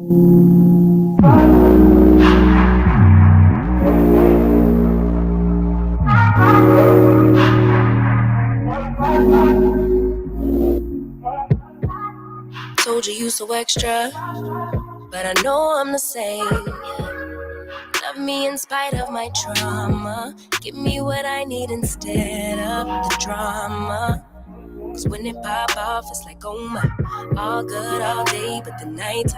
Told you so extra, but I know I'm the same. Love me in spite of my trauma. Give me what I need instead of the drama. Cause when it pop off, it's like, oh my, all good all day, but the night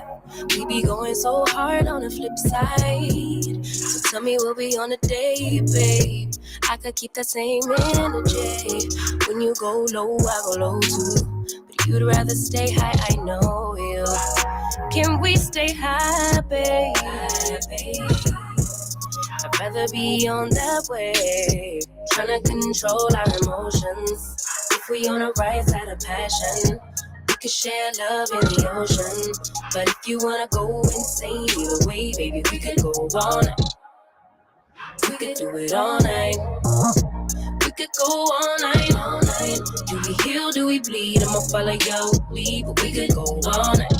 we be going so hard on the flip side. So tell me what we on a day, babe. I could keep that same energy. When you go low, I go low too. But you'd rather stay high, I know you. Can we stay high, babe? I'd rather be on that wave, tryna control our emotions. If we on the right side of passion, we could share love in the ocean. But if you wanna go insane either way, baby, we could go all night. We could do it all night. We could go all night, all night. Do we heal, do we bleed? I'ma follow your lead, but we could go all night.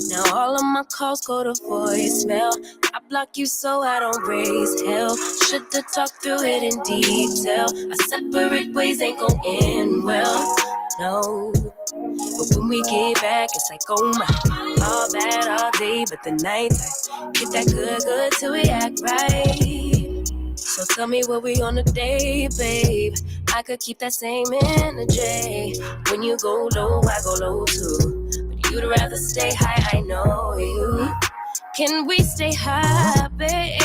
Now all of my calls go to voicemail. I block you so I don't raise hell. Should've talked through it in detail. Our separate ways ain't gon' end well, no. But when we get back, it's like, oh my, all bad all day, but the night get that good till we act right. So tell me what we on a day, babe. I could keep that same energy. When you go low, I go low too. You'd rather stay high, I know you. Can we stay high, babe?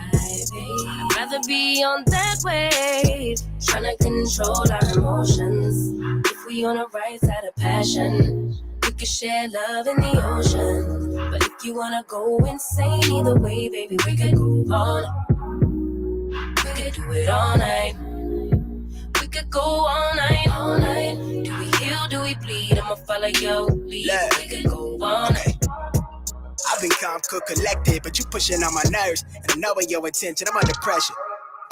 I'd rather be on that wave, tryna control our emotions. If we on the right side of passion, we could share love in the ocean. But if you wanna go insane either way, baby, we could go on. We could do it all night. We could go all night, all night. Do we heal, do we bleed? I'ma follow your lead. We could go all night. I've been calm, cool, collected, but you pushing on my nerves. And I know when your attention, I'm under pressure.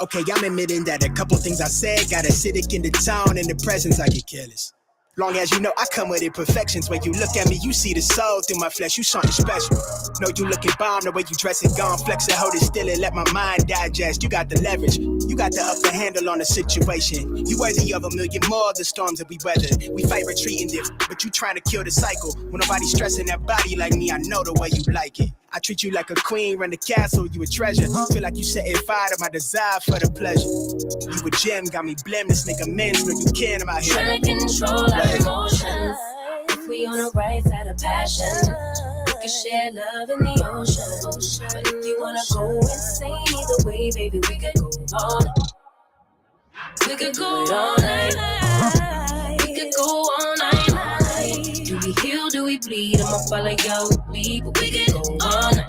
Okay, I'm admitting that a couple things I said got acidic in the tone. In the presence, I get careless. Long as you know I come with imperfections. When you look at me, you see the soul through my flesh. You something special. Know you looking bomb, the way you dress it, gone, flex it, hold it still and let my mind digest. You got the leverage, you got the upper handle on the situation. You worthy of a million more of the storms that we weathered. We fight retreating this, but you trying to kill the cycle. When nobody's stressing that body like me, I know the way you like it. I treat you like a queen, run the castle, you a treasure. Feel like you setting fire to my desire for the pleasure. You a gem, got me blameless, make amends, no you can, I'm out here. Trying to control our emotions. If we on the right side of passion, we can share love in the ocean. But if you wanna go insane either way, baby, we could go all night. We could go all night. We could go all night. Do we heal, do we bleed? I'ma follow your lead, but we could go all night.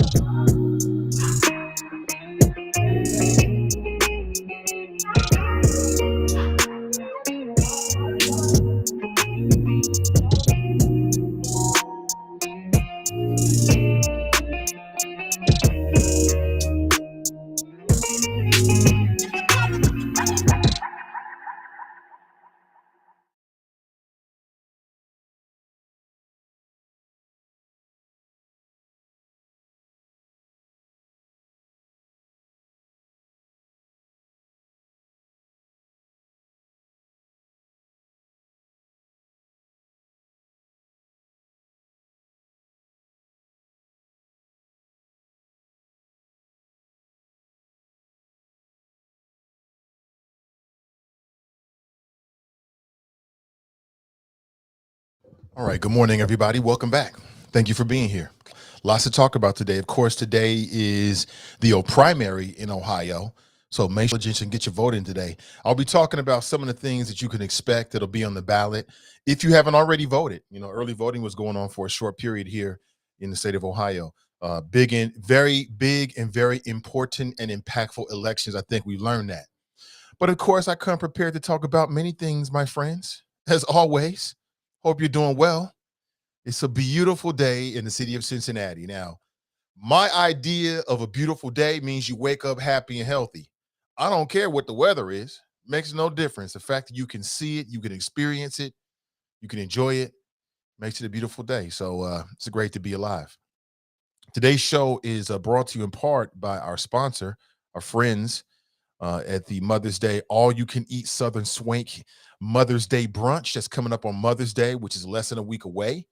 All right, good morning, everybody. Welcome back. Thank you for being here. Lots to talk about today. Of course, today is the primary in Ohio, so make sure you get your vote in today. I'll be talking about some of the things that you can expect that'll be on the ballot if you haven't already voted. You know, early voting was going on for a short period here in the state of Ohio. Very big and very important and impactful elections. I think we learned that. But of course, I come prepared to talk about many things, my friends, as always. Hope you're doing well. It's a beautiful day in the city of Cincinnati. Now, my idea of a beautiful day means you wake up happy and healthy. I don't care what the weather is. It makes no difference. The fact that you can see it, you can experience it, you can enjoy it, Makes it a beautiful day. So it's great to be alive. Today's show is brought to you in part by our sponsor, our friends at the Mother's Day All You Can Eat Southern Swank Mother's Day Brunch that's coming up on Mother's Day, which is less than a week away.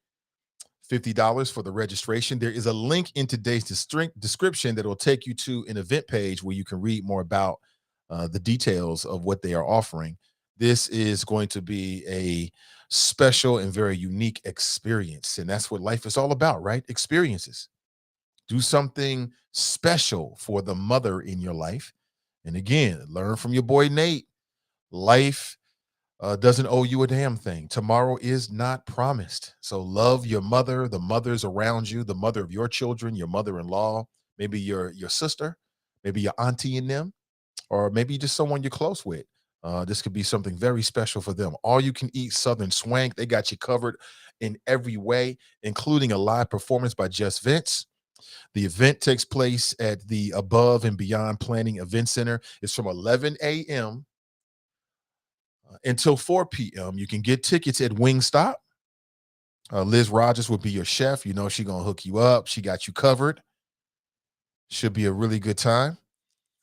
$50 for the registration. There is a link in today's description that will take you to an event page where you can read more about the details of what they are offering. This is going to be a special and very unique experience. And that's what life is all about, right? Experiences. Do something special for the mother in your life. And again, learn from your boy Nate. Life doesn't owe you a damn thing. Tomorrow is not promised. So love your mother, the mothers around you, the mother of your children, your mother-in-law, maybe your sister, maybe your auntie and them, or maybe just someone you're close with. This could be something very special for them. All you can eat Southern Swank. They got you covered in every way, including a live performance by Just Vince. The event takes place at the Above and Beyond Planning Event Center. It's from 11 a.m. Until 4 p.m. You can get tickets at Wingstop. Liz Rogers will be your chef. You know she's going to hook you up. She got you covered. Should be a really good time.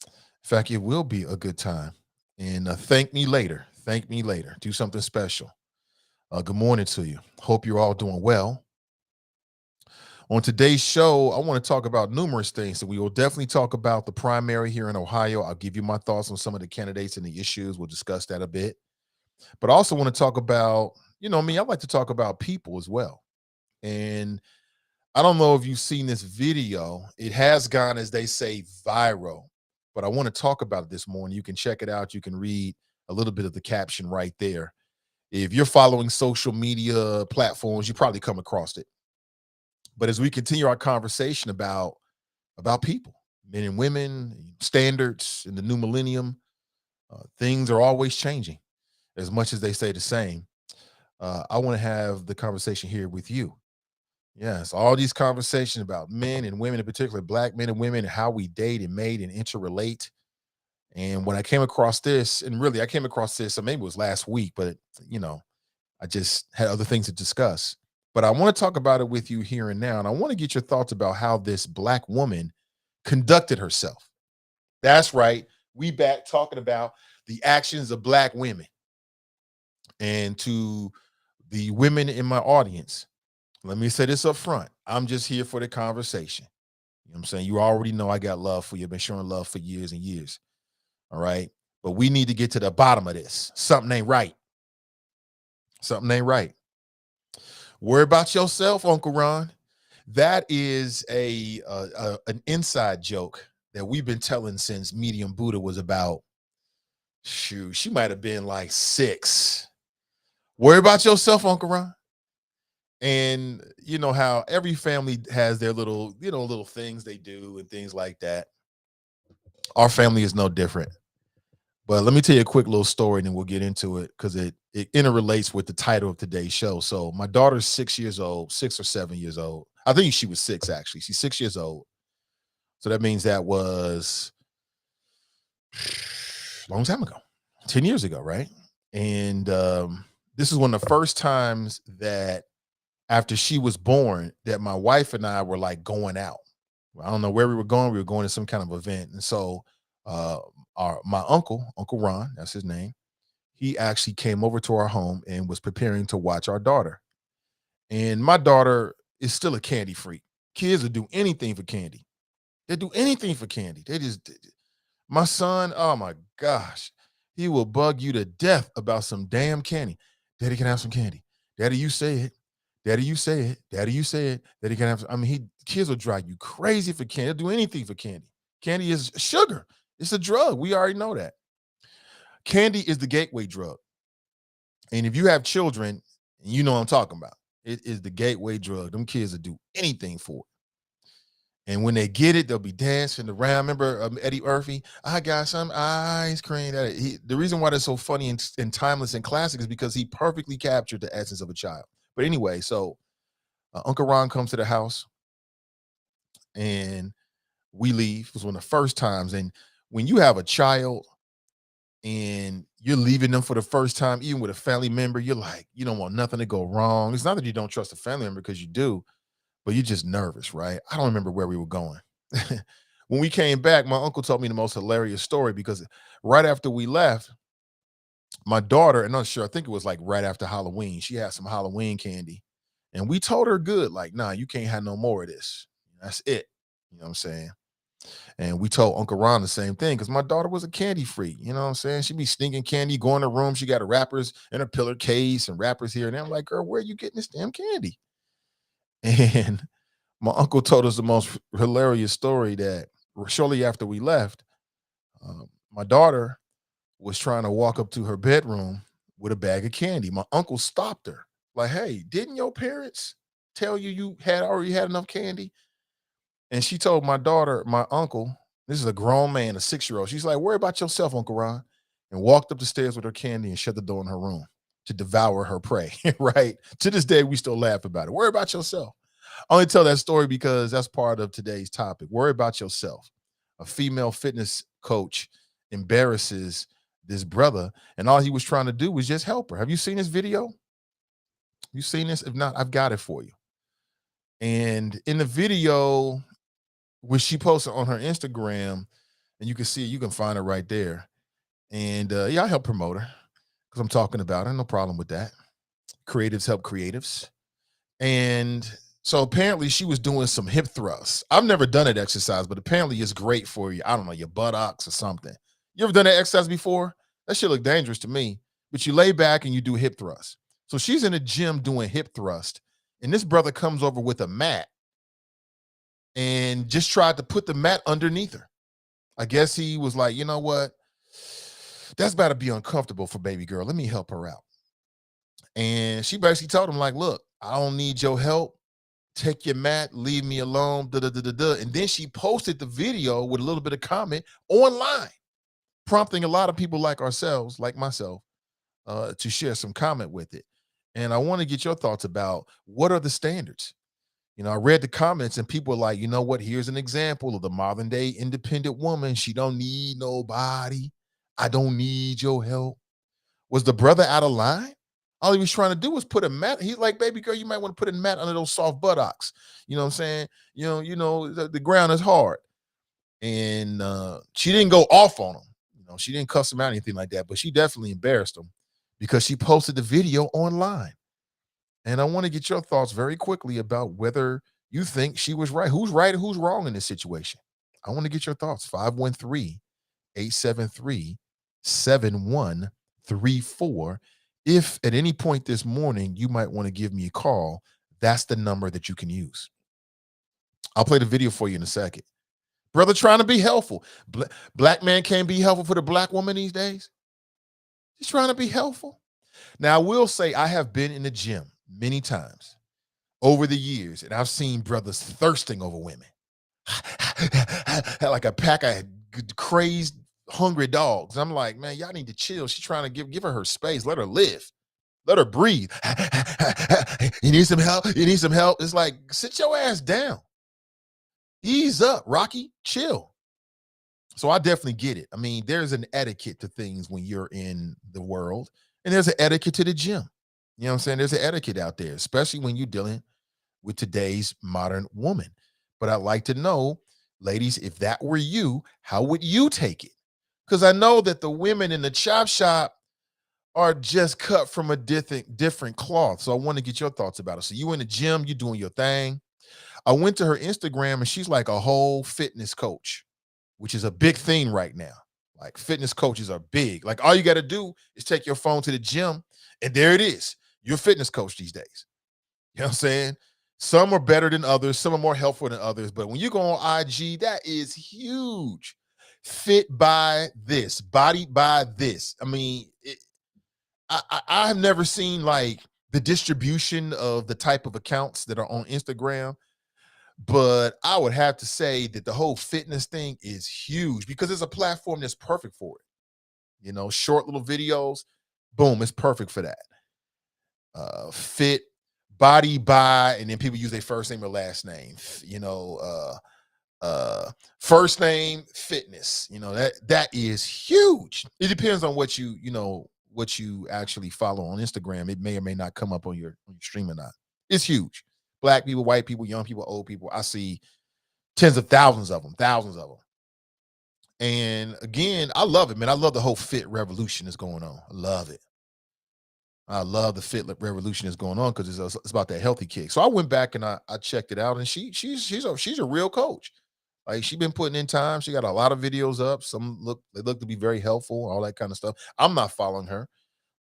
In fact, it will be a good time. And thank me later. Thank me later. Do something special. Good morning to you. Hope you're all doing well. On today's show, I want to talk about numerous things. So we will definitely talk about the primary here in Ohio. I'll give you my thoughts on some of the candidates and the issues. We'll discuss that a bit. But I also want to talk about, me, I like to talk about people as well. And I don't know if you've seen this video. It has gone, as they say, viral. But I want to talk about it this morning. You can check it out. You can read a little bit of the caption right there. If you're following social media platforms, you probably come across it. But as we continue our conversation about people, men and women, standards in the new millennium, things are always changing as much as they stay the same. I want to have the conversation here with you. Yes, all these conversations about men and women, in particular, Black men and women, and how we date and mate and interrelate. And when I came across this, and really I came across this, so maybe it was last week, but I just had other things to discuss. But I want to talk about it with you here and now. And I want to get your thoughts about how this Black woman conducted herself. That's right. We back talking about the actions of Black women. And to the women in my audience, let me say this up front. I'm just here for the conversation. You know what I'm saying? You already know I got love for you. I've been showing love for years and years. All right. But we need to get to the bottom of this. Something ain't right. Something ain't right. Worry about yourself, Uncle Ron. That is an inside joke that we've been telling since Medium Buddha was about, she might have been like 6. Worry about yourself, Uncle Ron. And you know how every family has their little things they do and things like that. Our family is no different. But let me tell you a quick little story and then we'll get into it because it interrelates with the title of today's show. So my daughter's 6 years old, 6 or 7 years old. I think she was 6, actually. She's 6 years old. So that means that was a long time ago, 10 years ago, right? And this is one of the first times that after she was born that my wife and I were like going out. I don't know where we were going. We were going to some kind of event. And so my Uncle Ron, that's his name, he actually came over to our home and was preparing to watch our daughter. And my daughter is still a candy freak. Kids will do anything for candy. They do anything for candy. My son, oh my gosh, he will bug you to death about some damn candy. Daddy, can I have some candy? Daddy, you say it. Daddy, you say it. Daddy, you say it. Daddy, can I have kids will drive you crazy for candy. They'll do anything for candy. Candy is sugar. It's a drug. We already know that. Candy is the gateway drug. And if you have children, you know what I'm talking about. It is the gateway drug. Them kids will do anything for it. And when they get it, they'll be dancing around. Remember Eddie Murphy? I got some ice cream. The reason why that's so funny and timeless and classic is because he perfectly captured the essence of a child. But anyway, so Uncle Ron comes to the house and we leave. It was one of the first times. And when you have a child, and you're leaving them for the first time, even with a family member, you're like, you don't want nothing to go wrong. It's not that you don't trust a family member, because you do, but you're just nervous, right? I don't remember where we were going. When we came back, my uncle told me the most hilarious story, because right after we left, my daughter, and I'm not sure, I think it was like right after Halloween, she had some Halloween candy. And we told her good, like, nah, you can't have no more of this. That's it. You know what I'm saying? And we told Uncle Ron the same thing, because my daughter was a candy freak. You know what I'm saying? She'd be sneaking candy, go in her room. She got her wrappers in her pillar case and wrappers here. And I'm like, girl, where are you getting this damn candy? And my uncle told us the most hilarious story, that shortly after we left, my daughter was trying to walk up to her bedroom with a bag of candy. My uncle stopped her, like, hey, didn't your parents tell you you had already had enough candy? And she told my daughter, my uncle, this is a grown man, a 6-year-old. She's like, worry about yourself, Uncle Ron. And walked up the stairs with her candy and shut the door in her room to devour her prey. Right? To this day, we still laugh about it. Worry about yourself. I only tell that story because that's part of today's topic. Worry about yourself. A female fitness coach embarrasses this brother, and all he was trying to do was just help her. Have you seen this video? You seen this? If not, I've got it for you. And in the video, which she posted on her Instagram, and you can see, you can find her right there. And yeah, I help promote her because I'm talking about her. No problem with that. Creatives help creatives. And so apparently she was doing some hip thrusts. I've never done that exercise, but apparently it's great for you. I don't know, your buttocks or something. You ever done that exercise before? That shit look dangerous to me. But you lay back and you do hip thrusts. So she's in the gym doing hip thrust, and this brother comes over with a mat and just tried to put the mat underneath her. I guess he was like, you know what? That's about to be uncomfortable for baby girl. Let me help her out. And she basically told him, like, look, I don't need your help. Take your mat, leave me alone. Da, da, da, da, da. And then she posted the video with a little bit of comment online, prompting a lot of people like ourselves, like myself, to share some comment with it. And I want to get your thoughts about, what are the standards? You know, I read the comments and people are like, you know what? Here's an example of the modern day independent woman. She don't need nobody. I don't need your help. Was the brother out of line? All he was trying to do was put a mat. He's like, baby girl, you might want to put a mat under those soft buttocks. You know what I'm saying? The ground is hard. And she didn't go off on him. You know, she didn't cuss him out or anything like that, but she definitely embarrassed him because she posted the video online. And I want to get your thoughts very quickly about whether you think she was right. Who's right and who's wrong in this situation? I want to get your thoughts. 513-873-7134. If at any point this morning you might want to give me a call, that's the number that you can use. I'll play the video for you in a second. Brother trying to be helpful. Black man can't be helpful for the black woman these days. He's trying to be helpful. Now, I will say I have been in the gym many times over the years, and I've seen brothers thirsting over women. Like a pack of crazed, hungry dogs. I'm like, man, y'all need to chill. She's trying to give her space. Let her live. Let her breathe. You need some help? You need some help? It's like, sit your ass down. Ease up, Rocky. Chill. So I definitely get it. I mean, there's an etiquette to things when you're in the world, and there's an etiquette to the gym. You know what I'm saying? There's an etiquette out there, especially when you're dealing with today's modern woman. But I'd like to know, ladies, if that were you, how would you take it? Because I know that the women in the chop shop are just cut from a different cloth. So I want to get your thoughts about it. So you in the gym, you doing your thing. I went to her Instagram and she's like a whole fitness coach, which is a big thing right now. Like fitness coaches are big. Like all you got to do is take your phone to the gym and there it is. You're a fitness coach these days. You know what I'm saying? Some are better than others. Some are more helpful than others. But when you go on IG, that is huge. Fit by this, body by this. I mean, I have never seen like the distribution of the type of accounts that are on Instagram. But I would have to say that the whole fitness thing is huge because it's a platform that's perfect for it. You know, short little videos, boom, it's perfect for that. Fit, body by, and then people use their first name or last name. You know, First name fitness, that is huge. It depends on what you actually follow on Instagram. It may or may not come up on your stream or not. It's huge. Black people, white people, young people, old people. I see tens of thousands of them. And again, I love it, man. I love the whole fit revolution that's going on. I love it. I love the fit revolution that's going on because it's about that healthy kick. So I went back and I checked it out, and she's a real coach. Like, she's been putting in time. She got a lot of videos up. They look to be very helpful, all that kind of stuff. I'm not following her,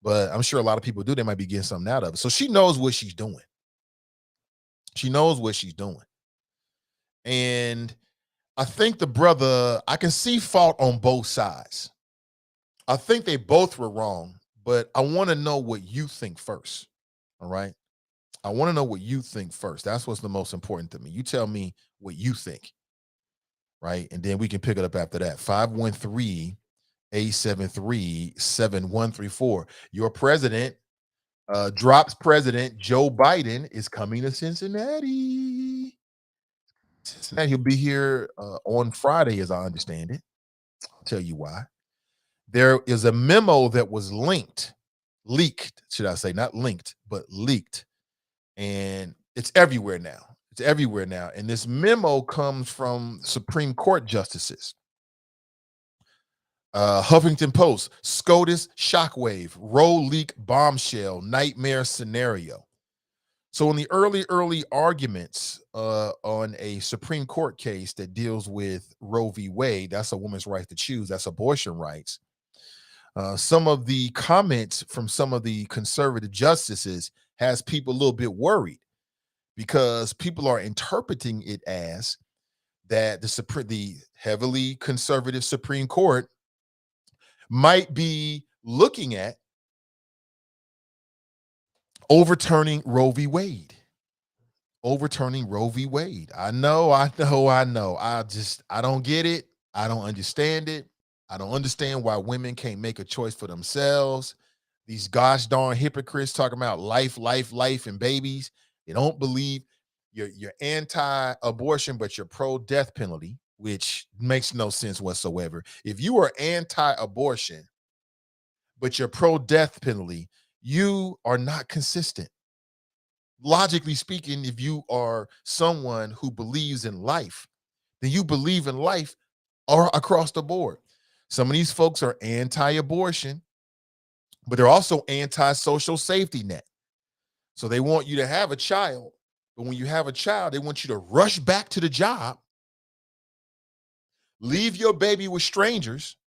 but I'm sure a lot of people do. They might be getting something out of it. So she knows what she's doing. She knows what she's doing. And I think I can see fault on both sides. I think they both were wrong, but I want to know what you think first. All right. I want to know what you think first. That's what's the most important to me. You tell me what you think. Right. And then we can pick it up after that. 513-873-7134. Your president, drops president Joe Biden is coming to Cincinnati. He'll be here on Friday, as I understand it. I'll tell you why. There is a memo that was leaked, should I say, not linked, but leaked. And it's everywhere now. And this memo comes from Supreme Court justices. Huffington Post, SCOTUS shockwave, Roe leak bombshell, nightmare scenario. So in the early arguments on a Supreme Court case that deals with Roe v. Wade, that's a woman's right to choose, that's abortion rights. Some of the comments from some of the conservative justices has people a little bit worried, because people are interpreting it as that the heavily conservative Supreme Court might be looking at overturning Roe v. Wade. I know. I don't get it. I don't understand it. I don't understand why women can't make a choice for themselves. These gosh darn hypocrites talking about life, and babies. They don't believe you're anti-abortion, but you're pro-death penalty, which makes no sense whatsoever. If you are anti-abortion, but you're pro-death penalty, you are not consistent. Logically speaking, if you are someone who believes in life, then you believe in life or across the board. Some of these folks are anti-abortion, but they're also anti-social safety net. So they want you to have a child, but when you have a child, they want you to rush back to the job, leave your baby with strangers,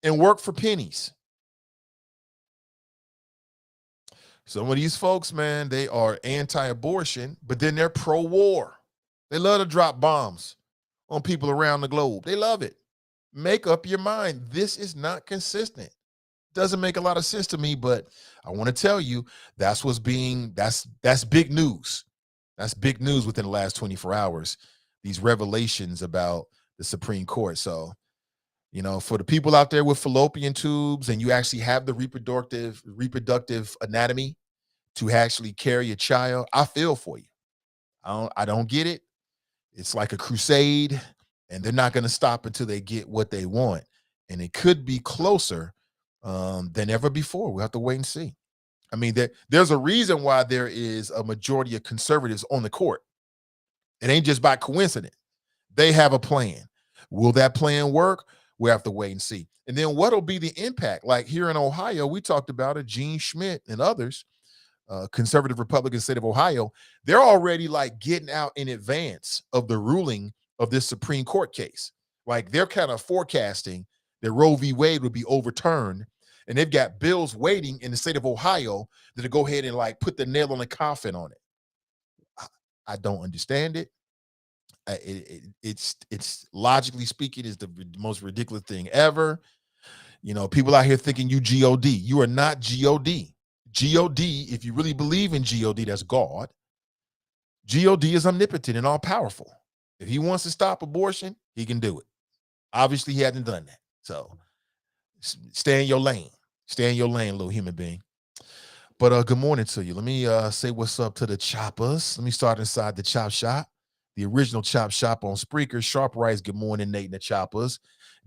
and work for pennies. Some of these folks, man, they are anti-abortion, but then they're pro-war. They love to drop bombs on people around the globe. They love it. Make up your mind. This is not consistent. Doesn't make a lot of sense to me, but I want to tell you that's big news. That's big news within the last 24 hours. These revelations about the Supreme Court. So, for the people out there with fallopian tubes and you actually have the reproductive anatomy to actually carry a child, I feel for you. I don't get it. It's like a crusade, and they're not going to stop until they get what they want. And it could be closer than ever before. We'll have to wait and see. I mean, there's a reason why there is a majority of conservatives on the court. It ain't just by coincidence. They have a plan. Will that plan work? We'll have to wait and see. And then what'll be the impact? Like here in Ohio, we talked about it, Gene Schmidt and others, conservative Republican state of Ohio, they're already like getting out in advance of the ruling of this Supreme Court case. Like they're kind of forecasting that Roe v. Wade would be overturned. And they've got bills waiting in the state of Ohio to go ahead and like put the nail on the coffin on it. I don't understand it. It's logically speaking is the most ridiculous thing ever. People out here thinking you God. You are not God. God, if you really believe in God, that's God. God is omnipotent and all powerful. If he wants to stop abortion, he can do it. Obviously, he hasn't done that. So stay in your lane. Stay in your lane, little human being. But good morning to you. Let me say what's up to the choppers. Let me start inside the chop shop. The original Chop Shop on Spreaker. Sharp writes, good morning, Nate and the Choppers.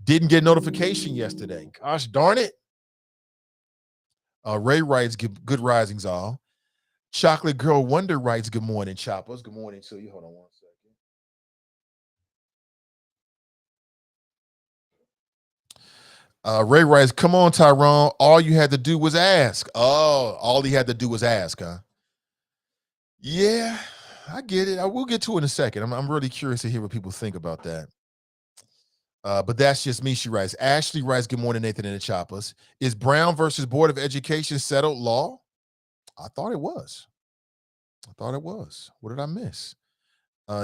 Didn't get notification yesterday. Gosh darn it. Ray writes, good risings all. Chocolate Girl Wonder writes, good morning, Choppers. Good morning to you. Hold on one second. Ray writes, come on, Tyrone. All you had to do was ask. Oh, all he had to do was ask, huh? Yeah, I get it. I will get to it in a second. I'm really curious to hear what people think about that. But that's just me, she writes. Ashley writes, good morning, Nathan and the Choppers. Is Brown versus Board of Education settled law? I thought it was. What did I miss?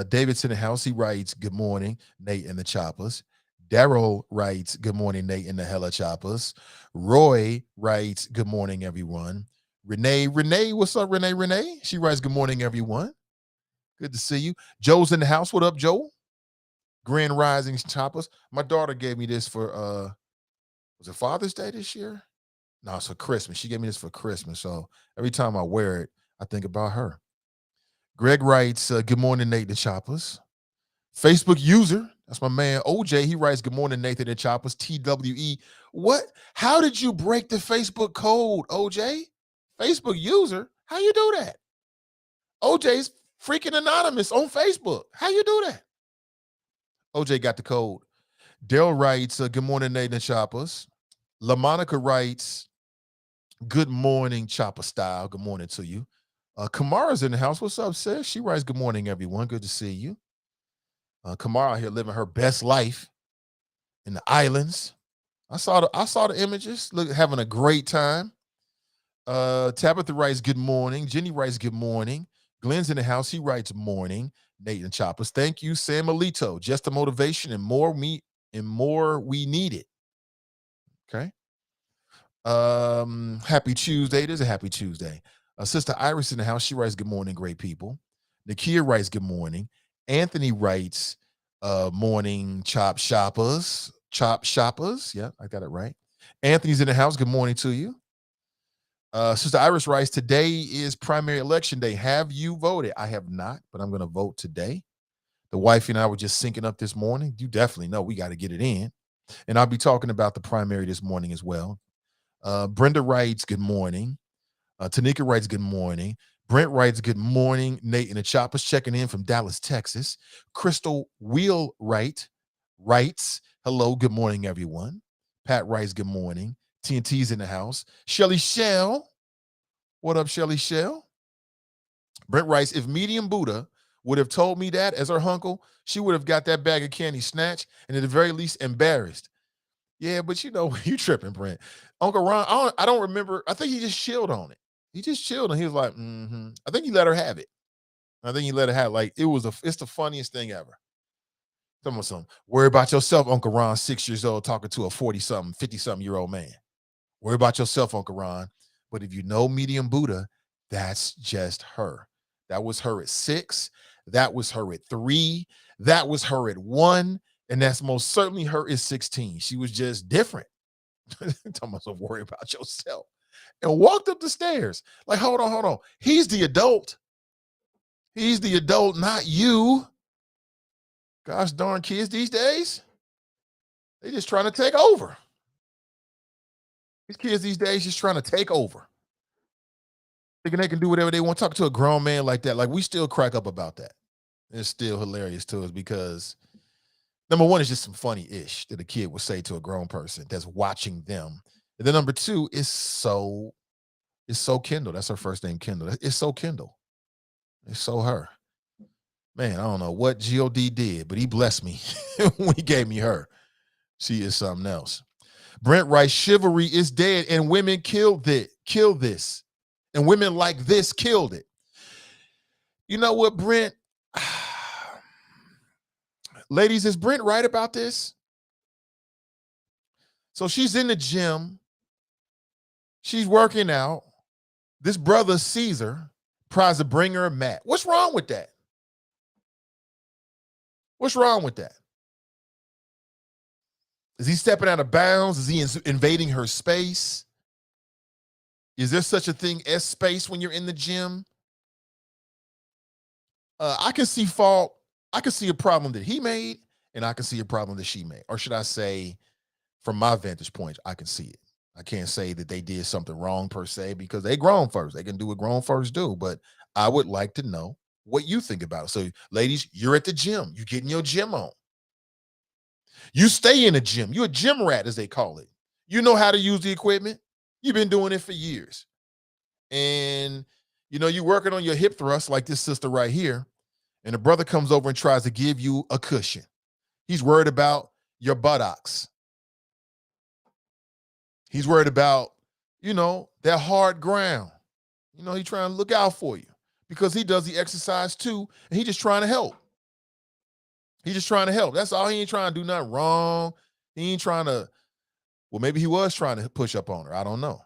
David's in the house. He writes, good morning, Nate and the Choppers. Daryl writes, good morning, Nate and the Hella Choppers. Roy writes, good morning, everyone. Renee, what's up, Renee? She writes, good morning, everyone. Good to see you. Joe's in the house. What up, Joe? Grand Rising Choppers. My daughter gave me this for, was it Father's Day this year? No, it's for Christmas. She gave me this for Christmas. So every time I wear it, I think about her. Greg writes, good morning, Nate the Choppers. Facebook user, that's my man, OJ, he writes, good morning, Nathan the Choppers, TWE. What? How did you break the Facebook code, OJ? Facebook user? How you do that? OJ's freaking anonymous on Facebook. How you do that? OJ got the code. Daryl writes, good morning, Nathan the Choppers. LaMonica writes, good morning, Chopper Style. Good morning to you. Kamara's in the house. What's up, sis? She writes, good morning, everyone. Good to see you. Kamara out here living her best life in the islands. I saw the images, having a great time. Tabitha writes, good morning. Jenny writes, good morning. Glenn's in the house. He writes, morning. Nate and Choppers. Thank you, Sam Alito. Just a motivation and more we need it. Okay. Happy Tuesday. It is a happy Tuesday. Sister Iris in the house. She writes, good morning, great people. Nakia writes, good morning. Anthony writes, morning, Chop Shoppers. Yeah, I got it right. Anthony's in the house. Good morning to you. Sister Iris writes, today is primary election day. Have you voted? I have not, but I'm going to vote today. The wife and I were just syncing up this morning. You definitely know we got to get it in. And I'll be talking about the primary this morning as well. Brenda writes, good morning. Tanika writes, good morning. Brent writes, good morning. Nate and the Choppers checking in from Dallas, Texas. Crystal Wheelwright writes, hello, good morning, everyone. Pat writes, good morning. TNT's in the house. Shelly Shell. What up, Shelly Shell? Brent writes, if Medium Buddha would have told me that as her uncle, she would have got that bag of candy snatched and at the very least embarrassed. Yeah, but you know, you tripping, Brent. Uncle Ron, I don't remember. I think he just chilled on it. He just chilled and he was like, I think he let her have it. Like it's the funniest thing ever. Something. Worry about yourself, Uncle Ron, 6 years old, talking to a 40-something, 50-something year old man. Worry about yourself, Uncle Ron. But if you know Medium Buddha, that's just her. That was her at 6. That was her at 3. That was her at 1. And that's most certainly her at 16. She was just different. Tell myself, worry about yourself. And walked up the stairs. Like, hold on. He's the adult. He's the adult, not you. Gosh darn kids these days. They just trying to take over. These kids these days just trying to take over. Thinking they can do whatever they want. Talk to a grown man like that. Like, we still crack up about that. It's still hilarious to us because number one is just some funny-ish that a kid would say to a grown person that's watching them. And then number two is so Kendall. That's her first name, Kendall. It's so Kendall. It's so her. Man, I don't know what G.O.D. did, but he blessed me when he gave me her. She is something else. Brent writes, chivalry is dead and women killed this. And women like this killed it. You know what, Brent? Ladies, is Brent right about this? So she's in the gym. She's working out. This brother Caesar tries to bring her a mat. What's wrong with that? What's wrong with that? Is he stepping out of bounds? Is he invading her space? Is there such a thing as space when you're in the gym? I can see fault I can see a problem that he made, and I can see a problem that she made. Or should I say, from my vantage point, I can see it. I can't say that they did something wrong per se because they grown first. They can do what grown first do. But I would like to know what you think about it. So, ladies, you're at the gym. You're getting your gym on. You stay in the gym. You're a gym rat, as they call it. You know how to use the equipment. You've been doing it for years. And, you're working on your hip thrust like this sister right here. And the brother comes over and tries to give you a cushion. He's worried about your buttocks. He's worried about, that hard ground. He's trying to look out for you because he does the exercise too. And he's just trying to help. He's just trying to help. That's all. He ain't trying to do nothing wrong. He ain't trying to, well, maybe he was trying to push up on her. I don't know.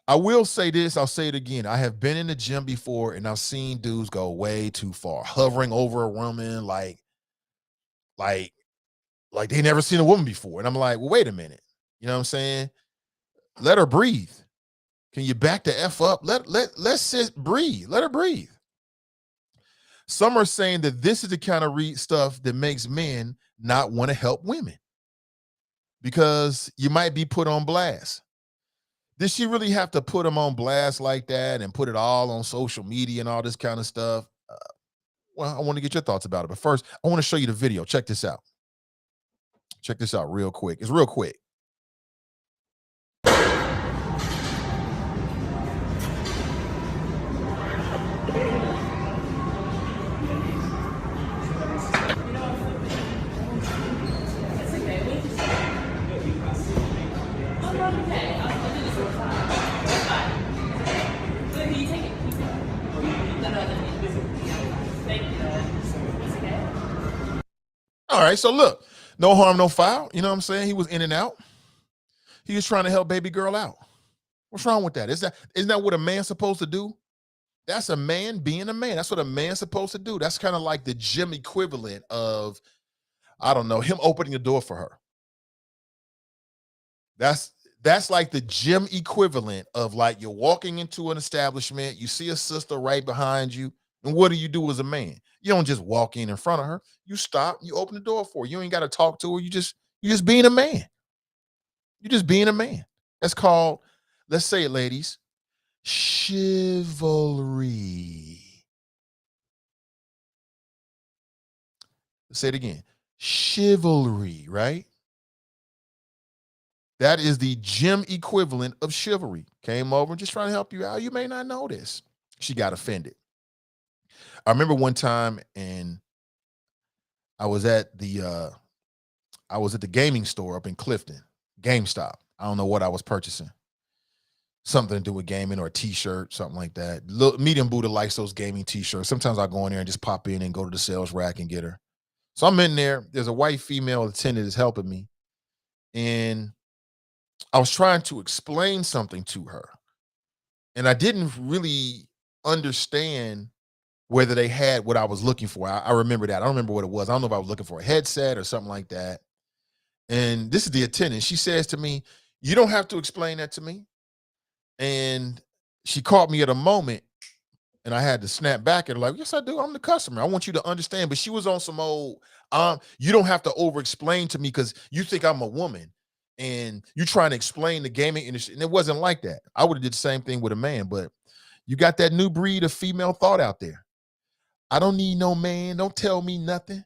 I will say this. I'll say it again. I have been in the gym before and I've seen dudes go way too far, hovering over a woman like they never seen a woman before. And I'm like, well, wait a minute. You know what I'm saying? Let her breathe. Can you back the F up? Let's sit, breathe. Let her breathe. Some are saying that this is the kind of stuff that makes men not want to help women because you might be put on blast. Did she really have to put them on blast like that and put it all on social media and all this kind of stuff? Well, I want to get your thoughts about it. But first, I want to show you the video. Check this out. Check this out real quick. It's real quick. All right, so look, no harm, no foul. You know what I'm saying? He was in and out. He was trying to help baby girl out. What's wrong with that? Isn't that what a man's supposed to do? That's a man being a man. That's what a man's supposed to do. That's kind of like the gym equivalent of, I don't know, him opening the door for her. That's like the gym equivalent of like you're walking into an establishment, you see a sister right behind you, and what do you do as a man? You don't just walk in front of her. You stop, you open the door for her. You ain't got to talk to her. You just being a man. You're just being a man. That's called, let's say it, ladies, chivalry. Let's say it again. Chivalry, right? That is the gym equivalent of chivalry. Came over just trying to help you out. You may not know this. She got offended. I remember one time, and I was at the gaming store up in Clifton, GameStop. I don't know what I was purchasing. Something to do with gaming or a t-shirt, something like that. Medium Buddha likes those gaming t-shirts. Sometimes I go in there and just pop in and go to the sales rack and get her. So I'm in there. There's a white female attendant that's helping me. And I was trying to explain something to her. And I didn't really understand whether they had what I was looking for. I remember that. I don't remember what it was. I don't know if I was looking for a headset or something like that. And this is the attendant. She says to me, "You don't have to explain that to me." And she caught me at a moment, and I had to snap back at her like, "Yes, I do. I'm the customer. I want you to understand." But she was on some old, you don't have to over-explain to me because you think I'm a woman and you're trying to explain the gaming industry. And it wasn't like that. I would have did the same thing with a man, but you got that new breed of female thought out there. I don't need no man. Don't tell me nothing.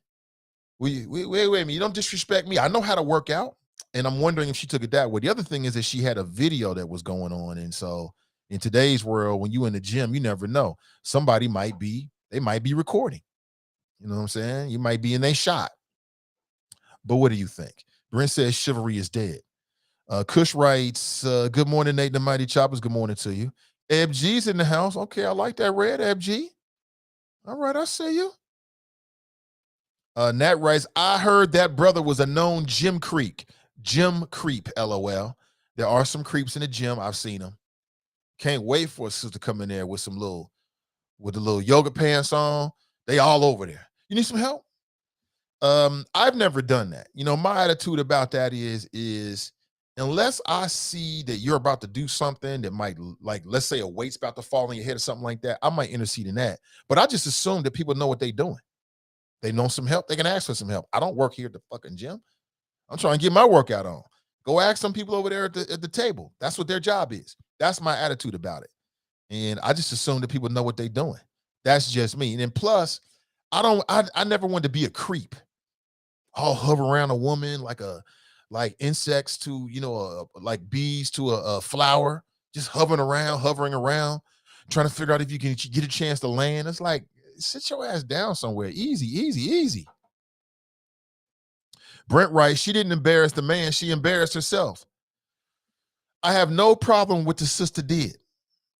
Wait a minute. You don't disrespect me. I know how to work out. And I'm wondering if she took it that way. The other thing is that she had a video that was going on. And so in today's world, when you in the gym, you never know. Somebody might be recording. You know what I'm saying? You might be in a shot. But what do you think? Brent says chivalry is dead. Kush writes, good morning, Nate, the Mighty Choppers. Good morning to you. Eb G's in the house. Okay, I like that red, Eb G. All right, I see you. Nat writes, I heard that brother was a known gym creep, LOL. There are some creeps in the gym. I've seen them. Can't wait for a sister to come in there with the little yoga pants on. They all over there. You need some help? I've never done that. You know, my attitude about that is unless I see that you're about to do something that might, like, let's say a weight's about to fall on your head or something like that, I might intercede in that. But I just assume that people know what they're doing. They know some help. They can ask for some help. I don't work here at the fucking gym. I'm trying to get my workout on. Go ask some people over there at the table. That's what their job is. That's my attitude about it. And I just assume that people know what they're doing. That's just me. And then plus, I never wanted to be a creep. I'll hover around a woman like insects to, like bees to a flower, just hovering around, trying to figure out if you can get a chance to land. It's like, sit your ass down somewhere. Easy, easy, easy. Brent writes, she didn't embarrass the man, she embarrassed herself. I have no problem with the sister did.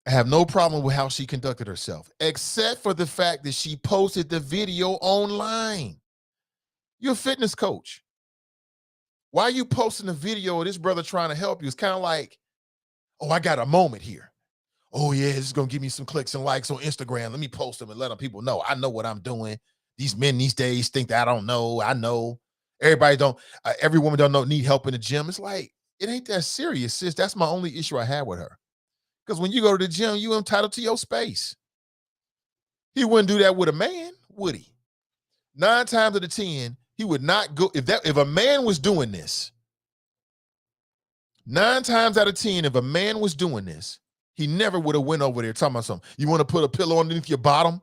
I have no problem with how she conducted herself, except for the fact that she posted the video online. You're a fitness coach. Why are you posting a video of this brother trying to help you? It's kind of like, oh, I got a moment here. Oh, yeah, this is going to give me some clicks and likes on Instagram. Let me post them and let them people know. I know what I'm doing. These men these days think that I don't know. I know. Every woman don't need help in the gym. It's like, it ain't that serious, sis. That's my only issue I had with her. Because when you go to the gym, you entitled to your space. He wouldn't do that with a man, would he? 9 times out of 10, he would not go. If a man was doing this, 9 times out of 10, if a man was doing this, he never would have went over there talking about something. You want to put a pillow underneath your bottom?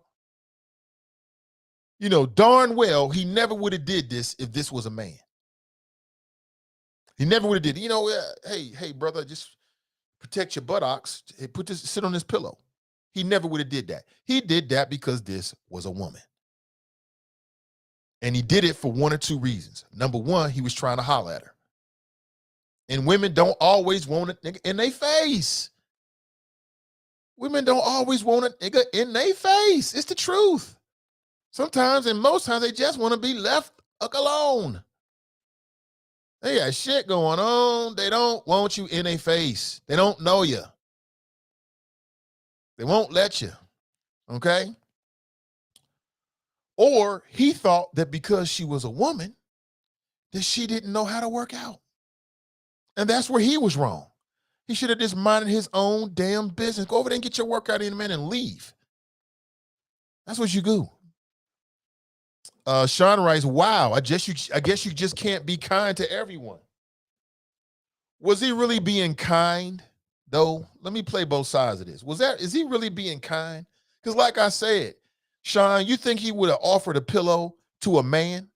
You know, darn well, he never would have did this if this was a man. He never would have did it. Hey, brother, just protect your buttocks. Hey, sit on this pillow. He never would have did that. He did that because this was a woman. And he did it for 1 or 2 reasons. Number one, he was trying to holler at her. And women don't always want a nigga in their face. Women don't always want a nigga in their face. It's the truth. Sometimes and most times they just want to be left alone. They got shit going on. They don't want you in their face. They don't know you. They won't let you. Okay? Or he thought that because she was a woman, that she didn't know how to work out. And that's where he was wrong. He should have just minded his own damn business. Go over there and get your workout in, man, and leave. That's what you do. Sean writes, wow, I guess you just can't be kind to everyone. Was he really being kind, though? Let me play both sides of this. Is he really being kind? Because like I said, Sean, you think he would have offered a pillow to a man?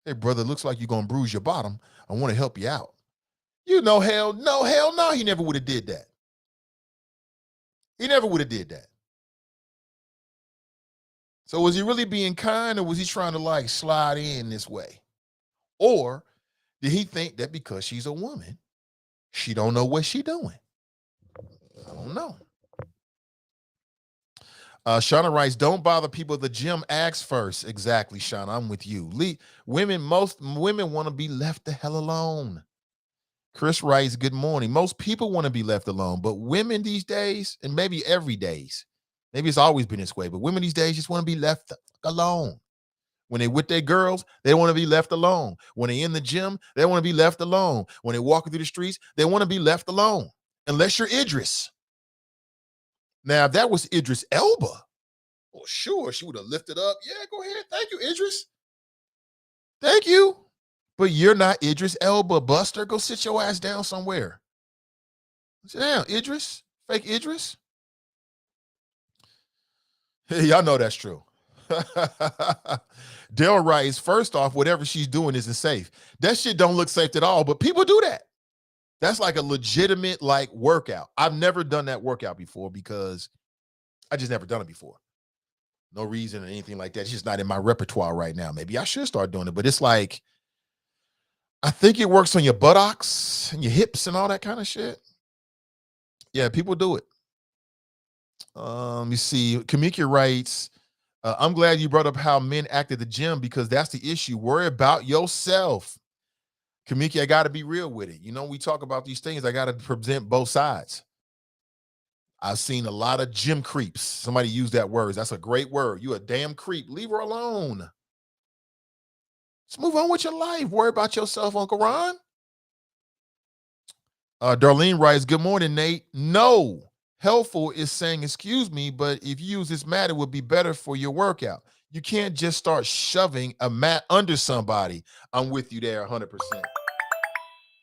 Hey, brother, looks like you're going to bruise your bottom. I want to help you out. Hell no, he never would have did that. He never would have did that. So was he really being kind, or was he trying to like slide in this way? Or did he think that because she's a woman, she don't know what she doing? I don't know. Shauna writes, don't bother people at the gym, ask first. Exactly, Shauna, I'm with you. Most women want to be left the hell alone. Chris writes, good morning. Most people want to be left alone, but women these days, and maybe every days, maybe it's always been this way, but women these days just want to be left alone. When they with their girls, they want to be left alone. When they in the gym, they want to be left alone. When they walking through the streets, they want to be left alone. Unless you're Idris. Now, if that was Idris Elba, well, sure, she would have lifted up. Yeah, go ahead. Thank you, Idris. Thank you. But you're not Idris Elba, Buster. Go sit your ass down somewhere. Sit down, Idris. Fake Idris. Hey, y'all know that's true. Daryl writes, first off, whatever she's doing isn't safe. That shit don't look safe at all, but people do that. That's like a legitimate like workout. I've never done that workout before because I just never done it before. No reason or anything like that. It's just not in my repertoire right now. Maybe I should start doing it, but it's like, I think it works on your buttocks and your hips and all that kind of shit. Yeah, people do it. You see, Kamika writes, I'm glad you brought up how men act at the gym because that's the issue. Worry about yourself. Kamiki, I got to be real with it. We talk about these things. I got to present both sides. I've seen a lot of gym creeps. Somebody used that word. That's a great word. You a damn creep. Leave her alone. Let's move on with your life. Worry about yourself, Uncle Ron. Darlene writes, good morning, Nate. No, helpful is saying, excuse me, but if you use this mat, it would be better for your workout. You can't just start shoving a mat under somebody. I'm with you there 100%.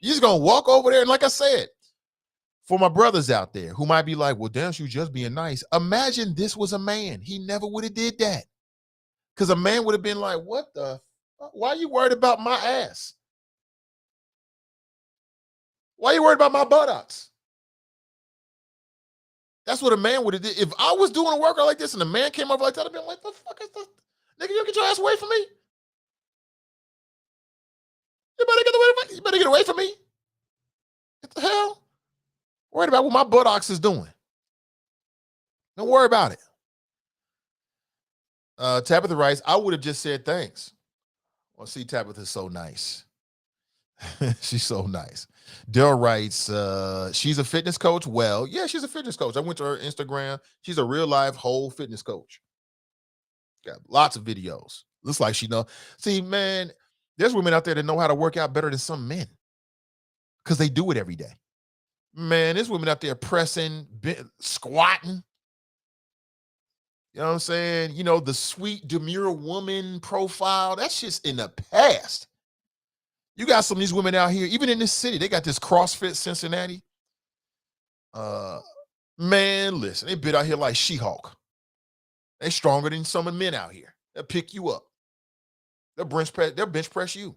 You're just going to walk over there. And like I said, for my brothers out there who might be like, well, damn, you just being nice. Imagine this was a man. He never would have did that. Because a man would have been like, what the, why are you worried about my ass? Why are you worried about my buttocks? That's what a man would have did. If I was doing a workout like this and a man came over like that, I'd be like, the fuck is this? Nigga, you get your ass away from me. You better get away from me. What the hell? Worried about what my buttocks is doing. Don't worry about it. Tabitha writes, I would have just said thanks. Well, see, Tabitha's so nice. She's so nice. Daryl writes, she's a fitness coach. Well, yeah, she's a fitness coach. I went to her Instagram. She's a real live whole fitness coach. Got lots of videos. Looks like she knows. See, man, there's women out there that know how to work out better than some men because they do it every day. Man, there's women out there pressing, squatting. You know what I'm saying? You know, the sweet, demure woman profile, that's just in the past. You got some of these women out here, even in this city, they got this CrossFit Cincinnati. Man, listen, they bit out here like She-Hulk. They stronger than some of the men out here. They'll pick you up. They'll bench press you.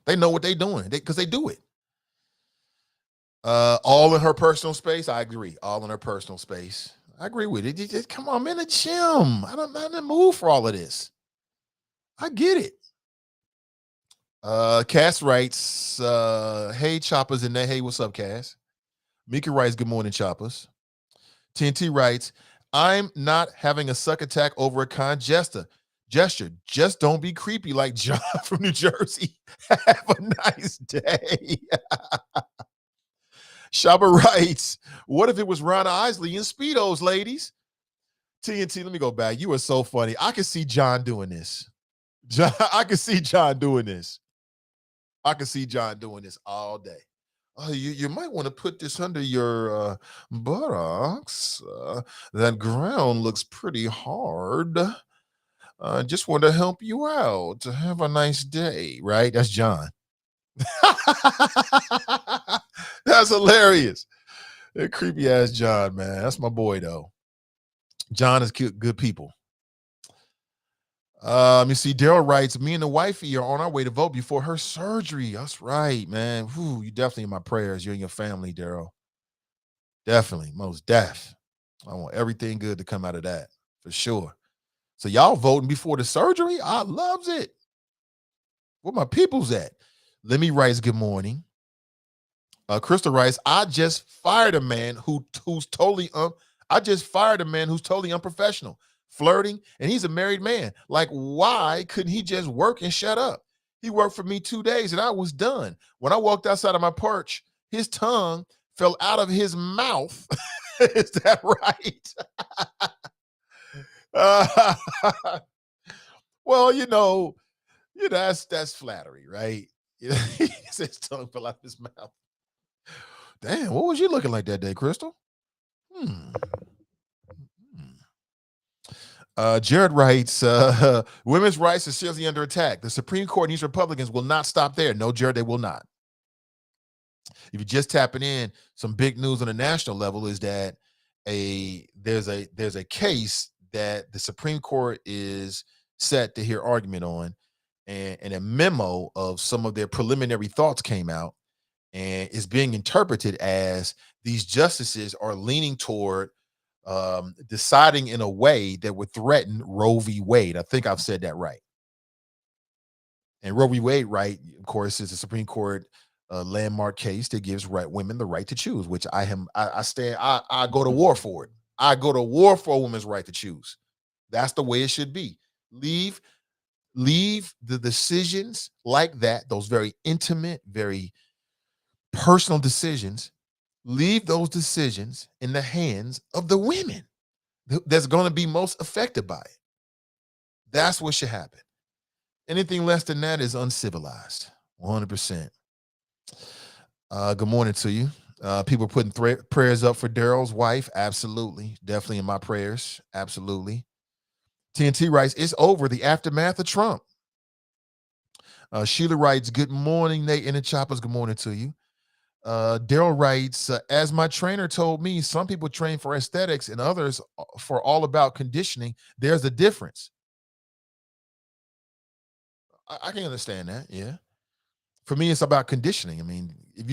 They know what they're doing because they do it. All in her personal space. I agree. All in her personal space. I agree with it. Just, come on, I'm in the gym. I'm not in the mood for all of this. I get it. Cass writes, hey, Choppers in there. Hey, what's up, Cass? Mika writes, good morning, Choppers. TNT writes, I'm not having a suck attack over a gesture. Just don't be creepy like John from New Jersey. Have a nice day. Shaba writes, what if it was Ron Isley in Speedos, ladies? TNT, let me go back. You are so funny. I can see John doing this. I can see John doing this. I can see John doing this all day. You might want to put this under your buttocks. That ground looks pretty hard. Just want to help you out. Have a nice day, right? That's John. That's hilarious. That creepy ass John, man. That's my boy, though. John is cute, good people. You see, Daryl writes, me and the wifey are on our way to vote before her surgery. That's right, man. Whew, you definitely in my prayers. You and your family, Daryl. Definitely, most deaf. I want everything good to come out of that, for sure. So y'all voting before the surgery? I loves it. Where my people's at? Lemmy writes, good morning. Crystal writes, I just fired a man who's totally unprofessional, flirting, and he's a married man. Like, why couldn't he just work and shut up? He worked for me 2 days and I was done. When I walked outside of my porch, his tongue fell out of his mouth. Is that right? Well, that's flattery, right? His tongue fell out of his mouth. Damn, what was you looking like that day, Crystal? Jared writes, women's rights are seriously under attack. The Supreme Court and these Republicans will not stop there. No, Jared, they will not. If you're just tapping in, some big news on a national level is that there's a case that the Supreme Court is set to hear argument on, and a memo of some of their preliminary thoughts came out, and is being interpreted as these justices are leaning toward deciding in a way that would threaten Roe v. Wade. I think I've said that right. And Roe v. Wade, right, of course, is a Supreme Court landmark case that gives women the right to choose, which I go to war for it. I go to war for a woman's right to choose. That's the way it should be. Leave the decisions like that, those very intimate, very personal decisions, leave those decisions in the hands of the women that's going to be most affected by it. That's what should happen. Anything less than that is uncivilized, 100%. Good morning to you. People putting prayers up for Daryl's wife. Absolutely. Definitely in my prayers. Absolutely. TNT writes, it's over. The aftermath of Trump. Sheila writes, good morning, Nate and the Choppers. Good morning to you. Daryl writes, as my trainer told me, some people train for aesthetics and others for all about conditioning. There's a difference. I can understand that. Yeah. For me, it's about conditioning. I mean, if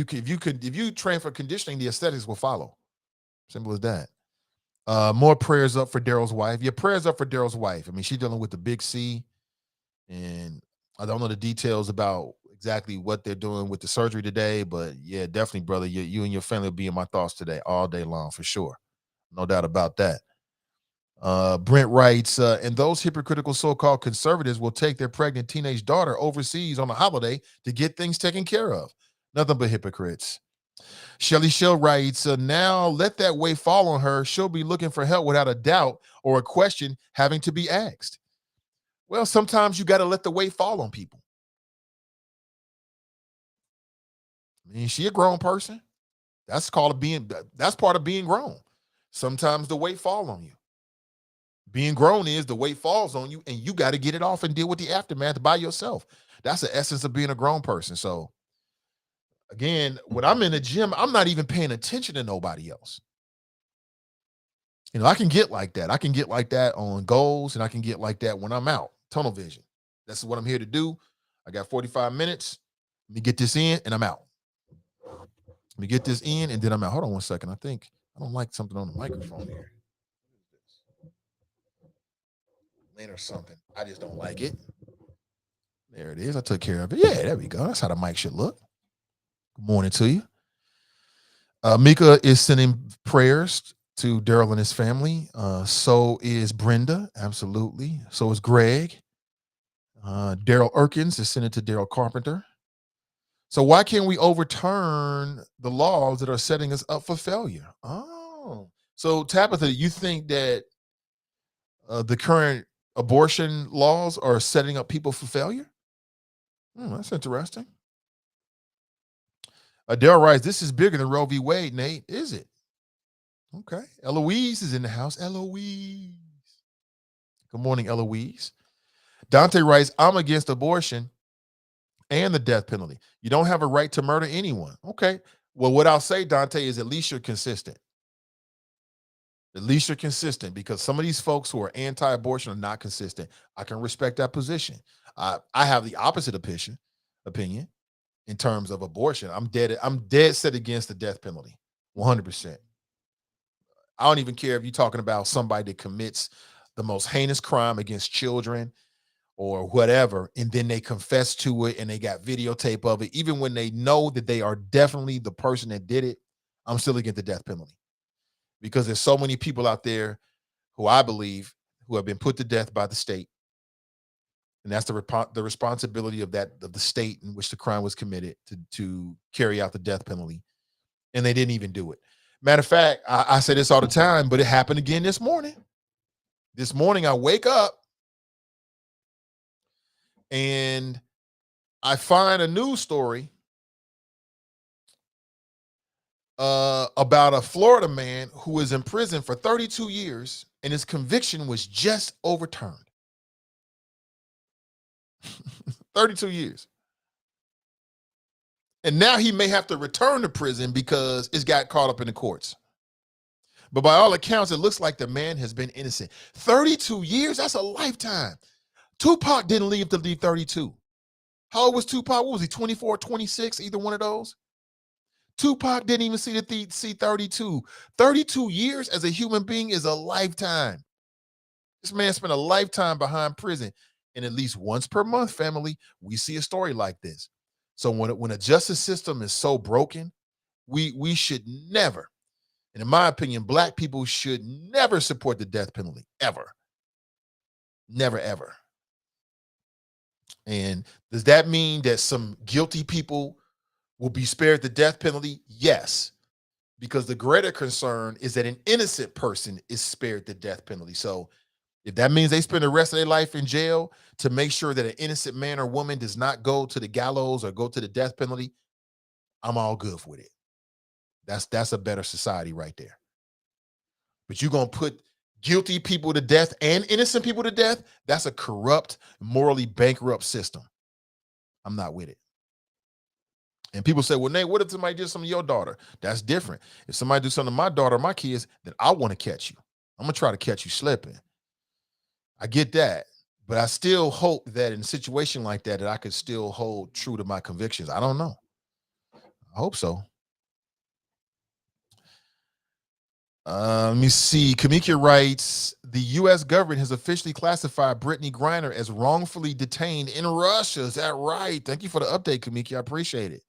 you train for conditioning, the aesthetics will follow. Simple as that. More prayers up for Daryl's wife. Yeah, prayers up for Daryl's wife. I mean, she's dealing with the big C, and I don't know the details about exactly what they're doing with the surgery today, but yeah, definitely, brother, you and your family will be in my thoughts today, all day long, for sure. No doubt about that. Brent writes, and those hypocritical so-called conservatives will take their pregnant teenage daughter overseas on a holiday to get things taken care of. Nothing but hypocrites. Shelly Shell writes, now let that weight fall on her. She'll be looking for help without a doubt or a question having to be asked. Well, sometimes you got to let the weight fall on people. I mean, she a grown person. That's part of being grown. Sometimes the weight fall on you. Being grown is the weight falls on you and you got to get it off and deal with the aftermath by yourself. That's the essence of being a grown person. So again, when I'm in the gym, I'm not even paying attention to nobody else. You know, I can get like that. I can get like that on goals, and I can get like that when I'm out. Tunnel vision. That's what I'm here to do. I got 45 minutes. Let me get this in, and I'm out. Let me get this in, and then I'm out. Hold on one second. I think I don't like something on the microphone here. Lane or something. I just don't like it. There it is. I took care of it. Yeah, there we go. That's how the mic should look. Good morning to you. Mika is sending prayers to Daryl and his family. So is Brenda. Absolutely. So is Greg. Daryl Erkins is sending to Daryl Carpenter. So why can't we overturn the laws that are setting us up for failure? Oh, so Tabitha, you think that the current abortion laws are setting up people for failure? That's interesting. Daryl writes, this is bigger than Roe v. Wade, Nate. Is it? Okay. Eloise is in the house. Eloise. Good morning, Eloise. Dante writes, I'm against abortion and the death penalty. You don't have a right to murder anyone. Okay. Well, what I'll say, Dante, is at least you're consistent. At least you're consistent, because some of these folks who are anti-abortion are not consistent. I can respect that position. I have the opposite opinion in terms of abortion. I'm dead set against the death penalty, 100%. I don't even care if you're talking about somebody that commits the most heinous crime against children or whatever, and then they confess to it and they got videotape of it. Even when they know that they are definitely the person that did it, I'm still against the death penalty, because there's so many people out there who I believe who have been put to death by the state. And that's the responsibility of the state in which the crime was committed to carry out the death penalty. And they didn't even do it. Matter of fact, I say this all the time, but it happened again this morning. This morning, I wake up and I find a news story about a Florida man who was in prison for 32 years and his conviction was just overturned. 32 years. And now he may have to return to prison because it's got caught up in the courts. But by all accounts, it looks like the man has been innocent. 32 years, that's a lifetime. Tupac didn't leave to leave 32. How old was Tupac? What was he, 24, 26, either one of those? Tupac didn't even see 32. 32 years as a human being is a lifetime. This man spent a lifetime behind prison. And at least once per month, family, we see a story like this. So when a justice system is so broken, we should never, and in my opinion, Black people should never support the death penalty, ever. Never, ever. And does that mean that some guilty people will be spared the death penalty? Yes, because the greater concern is that an innocent person is spared the death penalty. So if that means they spend the rest of their life in jail to make sure that an innocent man or woman does not go to the gallows or go to the death penalty, I'm all good with it. That's a better society right there. But you're going to put guilty people to death and innocent people to death? That's a corrupt, morally bankrupt system. I'm not with it. And people say, well, Nate, what if somebody did something to your daughter? That's different. If somebody do something to my daughter or my kids, then I want to catch you. I'm going to try to catch you slipping. I get that. But I still hope that in a situation like that I could still hold true to my convictions. I don't know. I hope so. Let me see. Kamika writes, the U.S. government has officially classified Brittany Griner as wrongfully detained in Russia. Is that right? Thank you for the update, Kamika. I appreciate it.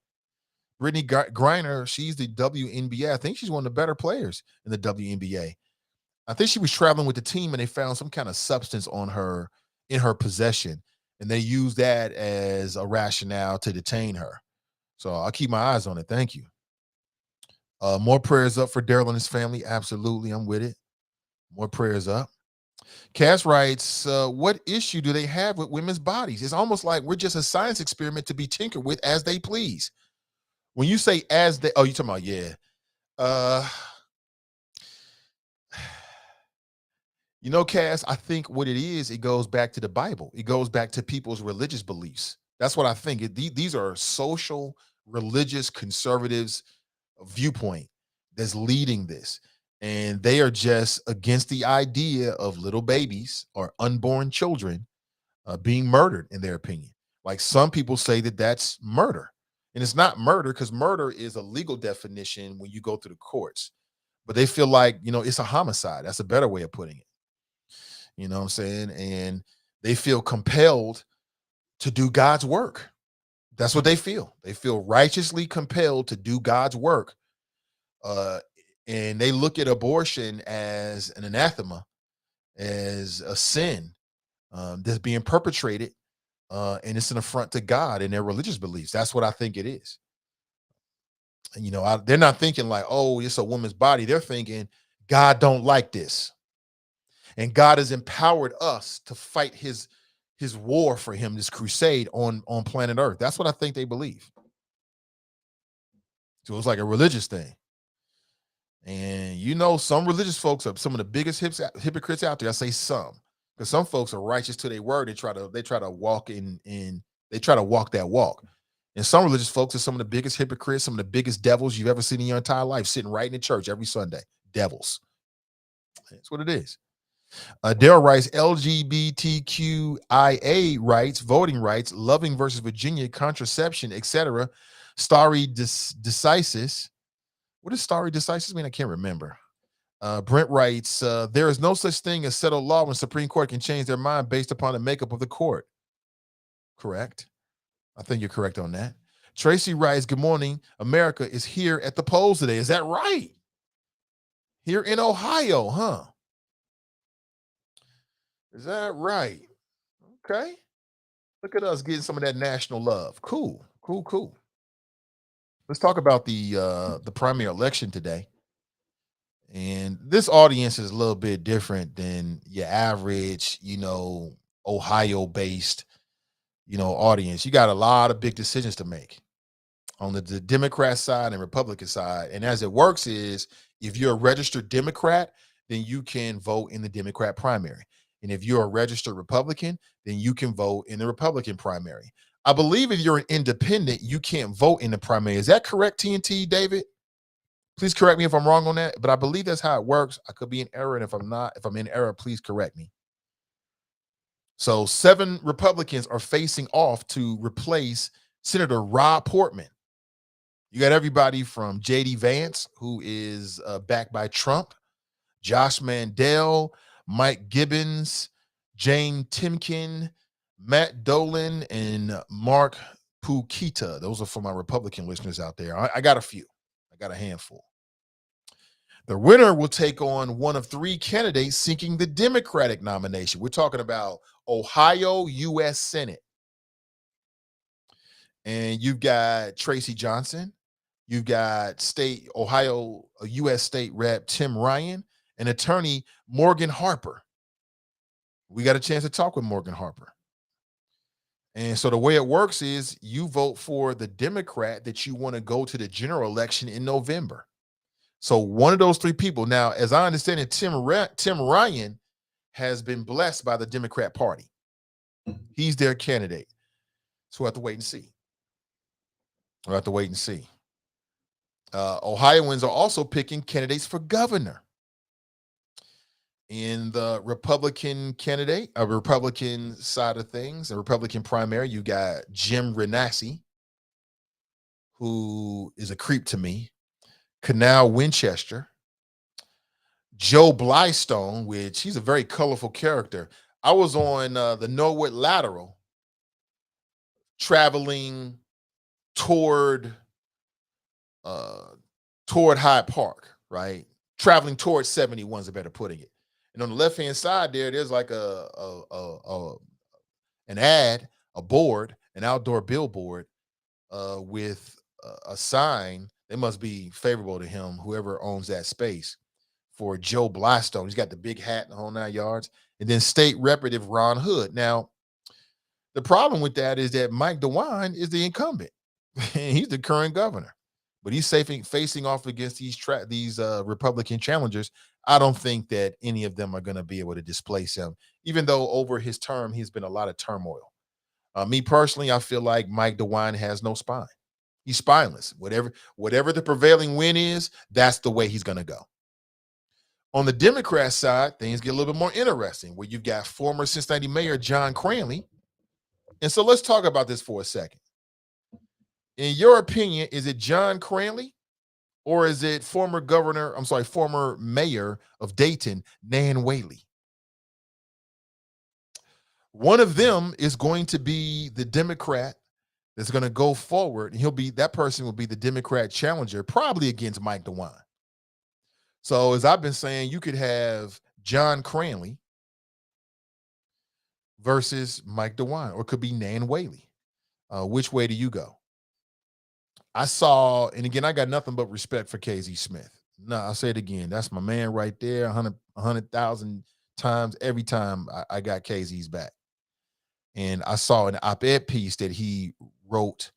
Brittany Griner, she's the WNBA. I think she's one of the better players in the WNBA. I think she was traveling with the team and they found some kind of substance on her in her possession, and they used that as a rationale to detain her. So I'll keep my eyes on it. Thank you. More prayers up for Daryl and his family. Absolutely, I'm with it. More prayers up. Cass writes, what issue do they have with women's bodies? It's almost like we're just a science experiment to be tinkered with as they please. When you say as they, oh, you talking about, yeah. You know, Cass, I think what it is, it goes back to the Bible. It goes back to people's religious beliefs. That's what I think. These are social, religious, conservatives viewpoint that's leading this. And they are just against the idea of little babies or unborn children being murdered, in their opinion. Like some people say that that's murder. And it's not murder because murder is a legal definition when you go through the courts. But they feel like, it's a homicide. That's a better way of putting it. You know what I'm saying? And they feel compelled to do God's work. That's what they feel. They feel righteously compelled to do God's work. And they look at abortion as an anathema, as a sin that's being perpetrated. And it's an affront to God and their religious beliefs. That's what I think it is. And, they're not thinking like, oh, it's a woman's body. They're thinking God don't like this. And God has empowered us to fight his war for him, this crusade on planet Earth. That's what I think they believe. So it's like a religious thing. And some religious folks are some of the biggest hypocrites out there. I say some, because some folks are righteous to their word. They try to walk they try to walk that walk. And some religious folks are some of the biggest hypocrites, some of the biggest devils you've ever seen in your entire life, sitting right in the church every Sunday. Devils. That's what it is. Daryl writes, LGBTQIA rights, voting rights, Loving versus Virginia, contraception, etc. Stare decisis. What does stare decisis mean? I can't remember. Brent writes, there is no such thing as settled law when Supreme Court can change their mind based upon the makeup of the court. Correct. I think you're correct on that. Tracy writes, good morning. America is here at the polls today. Is that right? Here in Ohio, huh? Is that right? Okay. Look at us getting some of that national love. Cool. Let's talk about the primary election today. And this audience is a little bit different than your average, Ohio-based, audience. You got a lot of big decisions to make on the Democrat side and Republican side. And as it works is, if you're a registered Democrat, then you can vote in the Democrat primary. And if you're a registered Republican, then you can vote in the Republican primary. I believe if you're an independent, you can't vote in the primary. Is that correct, TNT, David? Please correct me if I'm wrong on that, but I believe that's how it works. I could be in error, and if I'm in error, please correct me. So 7 Republicans are facing off to replace Senator Rob Portman. You got everybody from J.D. Vance, who is backed by Trump, Josh Mandel, Mike Gibbons, Jane Timken, Matt Dolan, and Mark Pukita. Those are for my Republican listeners out there. I got a few. I got a handful. The winner will take on one of 3 candidates seeking the Democratic nomination. We're talking about Ohio U.S. Senate. And you've got Tracy Johnson. You've got Ohio U.S. State Rep Tim Ryan and attorney Morgan Harper. We got a chance to talk with Morgan Harper. And so the way it works is you vote for the Democrat that you want to go to the general election in November. So one of those three people. Now, as I understand it, Tim Ryan has been blessed by the Democrat Party. He's their candidate. So we'll have to wait and see. We'll have to wait and see. Ohioans are also picking candidates for governor. In the Republican candidate, a Republican side of things, a Republican primary, you got Jim Renacci, who is a creep to me, Canal Winchester, Joe Blystone, which he's a very colorful character. I was on the Norwood Lateral traveling toward Hyde Park, right? Traveling towards 71 is a better putting it. And on the left-hand side there's like an ad, a board, an outdoor billboard with a sign. They must be favorable to him, whoever owns that space, for Joe Blystone. He's got the big hat and the whole 9 yards. And then State Representative Ron Hood. Now, the problem with that is that Mike DeWine is the incumbent. He's the current governor. But he's facing off against these Republican challengers. I don't think that any of them are going to be able to displace him, even though over his term, he's been a lot of turmoil. Me personally, I feel like Mike DeWine has no spine. He's spineless. Whatever the prevailing wind is, that's the way he's going to go. On the Democrat side, things get a little bit more interesting, where you've got former Cincinnati Mayor John Cranley. And so let's talk about this for a second. In your opinion, is it John Cranley or is it former mayor of Dayton, Nan Whaley? One of them is going to be the Democrat that's going to go forward, and that person will be the Democrat challenger, probably against Mike DeWine. So as I've been saying, you could have John Cranley versus Mike DeWine, or it could be Nan Whaley. Which way do you go? I saw, and again, I got nothing but respect for KZ Smith. No, I'll say it again. That's my man right there, 100,000 times. Every time I got KZ's back. And I saw an op-ed piece that he wrote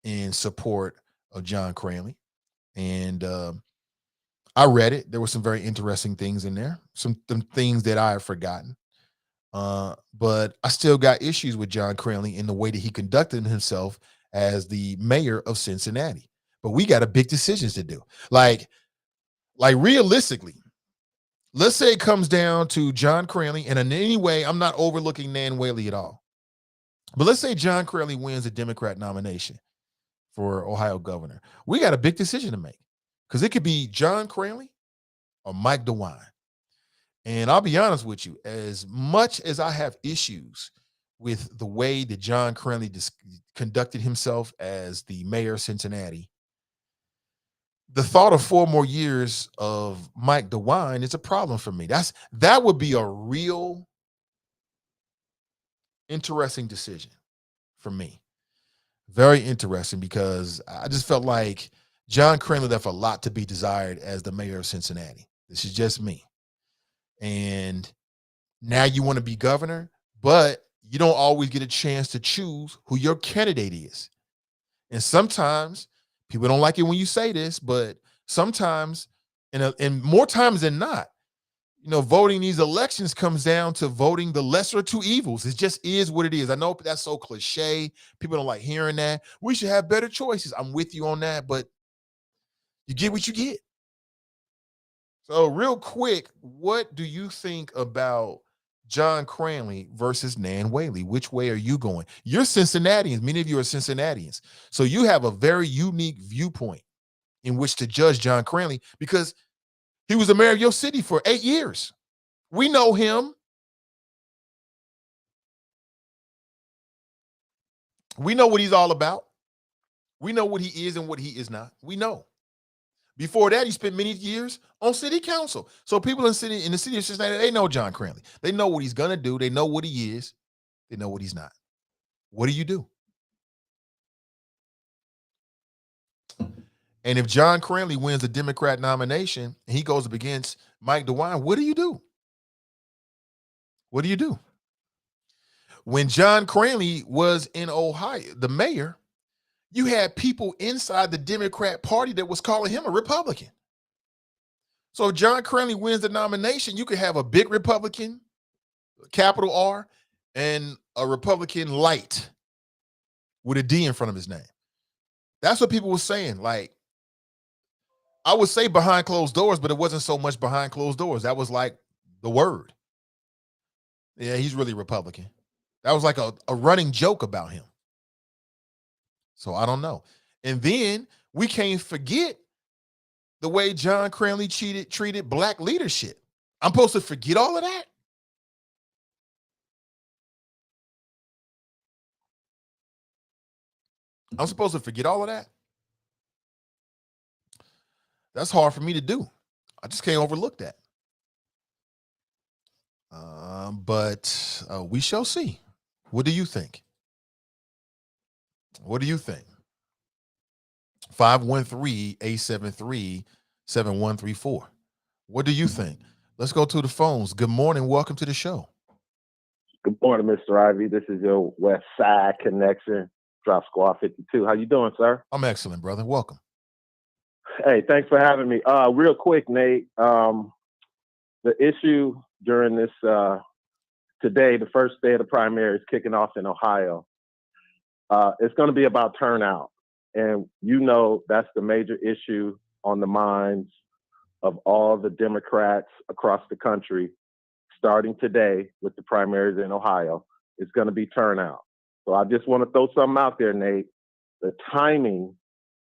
in support of John Cranley. And I read it. There were some very interesting things in there, some things that I have forgotten. But I still got issues with John Cranley in the way that he conducted himself as the mayor of Cincinnati. But we got a big decisions to do. Like realistically, let's say it comes down to John Cranley, and in any way, I'm not overlooking Nan Whaley at all. But let's say John Cranley wins the Democrat nomination for Ohio governor. We got a big decision to make, because it could be John Cranley or Mike DeWine. And I'll be honest with you, as much as I have issues with the way that John Cranley conducted himself as the mayor of Cincinnati, the thought of 4 more years of Mike DeWine is a problem for me. That would be a real interesting decision for me. Very interesting, because I just felt like John Cranley left a lot to be desired as the mayor of Cincinnati. This is just me. And now you want to be governor, but you don't always get a chance to choose who your candidate is. And sometimes people don't like it when you say this, but sometimes, and more times than not, voting these elections comes down to voting the lesser of two evils. It just is what it is. I know that's so cliche. People don't like hearing that. We should have better choices. I'm with you on that, but you get what you get. So real quick, what do you think about John Cranley versus Nan Whaley? Which way are you going? You're Cincinnatians. Many of you are Cincinnatians. So you have a very unique viewpoint in which to judge John Cranley, because he was the mayor of your city for 8 years. We know him. We know what he's all about. We know what he is and what he is not. We know. Before that, he spent many years on city council. So people in the city of Cincinnati, they know John Cranley. They know what he's going to do. They know what he is. They know what he's not. What do you do? And if John Cranley wins the Democrat nomination and he goes up against Mike DeWine, what do you do? What do you do? When John Cranley was in Ohio, the mayor, you had people inside the Democrat Party that was calling him a Republican. So if John Cranley wins the nomination, you could have a big Republican, capital R, and a Republican light with a D in front of his name. That's what people were saying. Like, I would say behind closed doors, but it wasn't so much behind closed doors. That was like the word. Yeah, he's really Republican. That was like a running joke about him. So I don't know. And then we can't forget the way John Cranley treated black leadership. I'm supposed to forget all of that? I'm supposed to forget all of that? That's hard for me to do. I just can't overlook that. But we shall see. What do you think? What do you think? 513-873-7134. What do you think? Let's go to the phones. Good morning. Welcome to the show. Good morning, Mr. Ivey. This is your West Side Connection, Drop Squad 52. How you doing, sir? I'm excellent, brother. Welcome. Hey, thanks for having me. Real quick, Nate. The issue during this today, the first day of the primaries kicking off in Ohio, it's going to be about turnout. And you know that's the major issue on the minds of all the Democrats across the country, starting today with the primaries in Ohio. It's going to be turnout. So I just want to throw something out there, Nate. The timing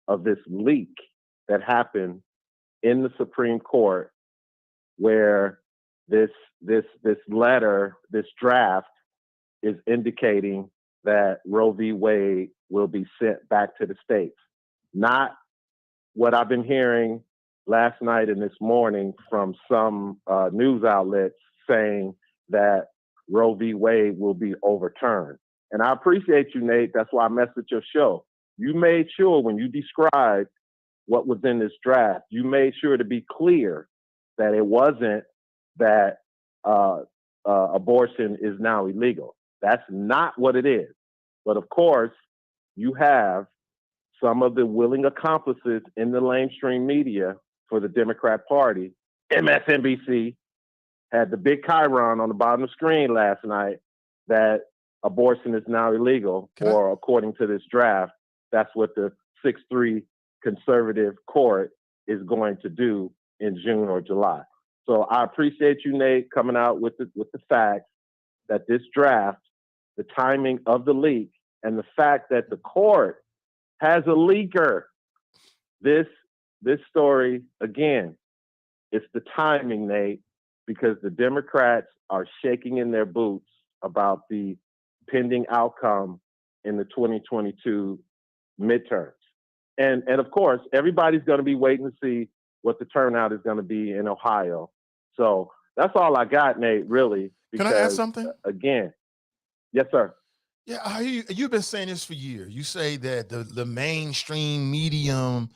of this leak that happened in the Supreme Court, where this letter, this draft, is indicating that Roe v. Wade will be sent back to the states. Not what I've been hearing last night and this morning from some news outlets saying that Roe v. Wade will be overturned. And I appreciate you, Nate. That's why I messaged your show. You made sure when you described what was in this draft, you made sure to be clear that it wasn't that abortion is now illegal. That's not what it is. But of course, you have some of the willing accomplices in the mainstream media for the Democrat Party. MSNBC had the big chyron on the bottom of the screen last night that abortion is now illegal, or according to this draft, that's what the 6-3 conservative court is going to do in June or July. So I appreciate you, Nate, coming out with the facts that this draft, the timing of the leak, and the fact that the court has a leaker. This story, again, it's the timing, Nate, because the Democrats are shaking in their boots about the pending outcome in the 2022 midterms. And of course, everybody's going to be waiting to see what the turnout is going to be in Ohio. So that's all I got, Nate, really. Because, can I ask something? Again, yes, sir. Yeah, you've been saying this for years. You say that the mainstream media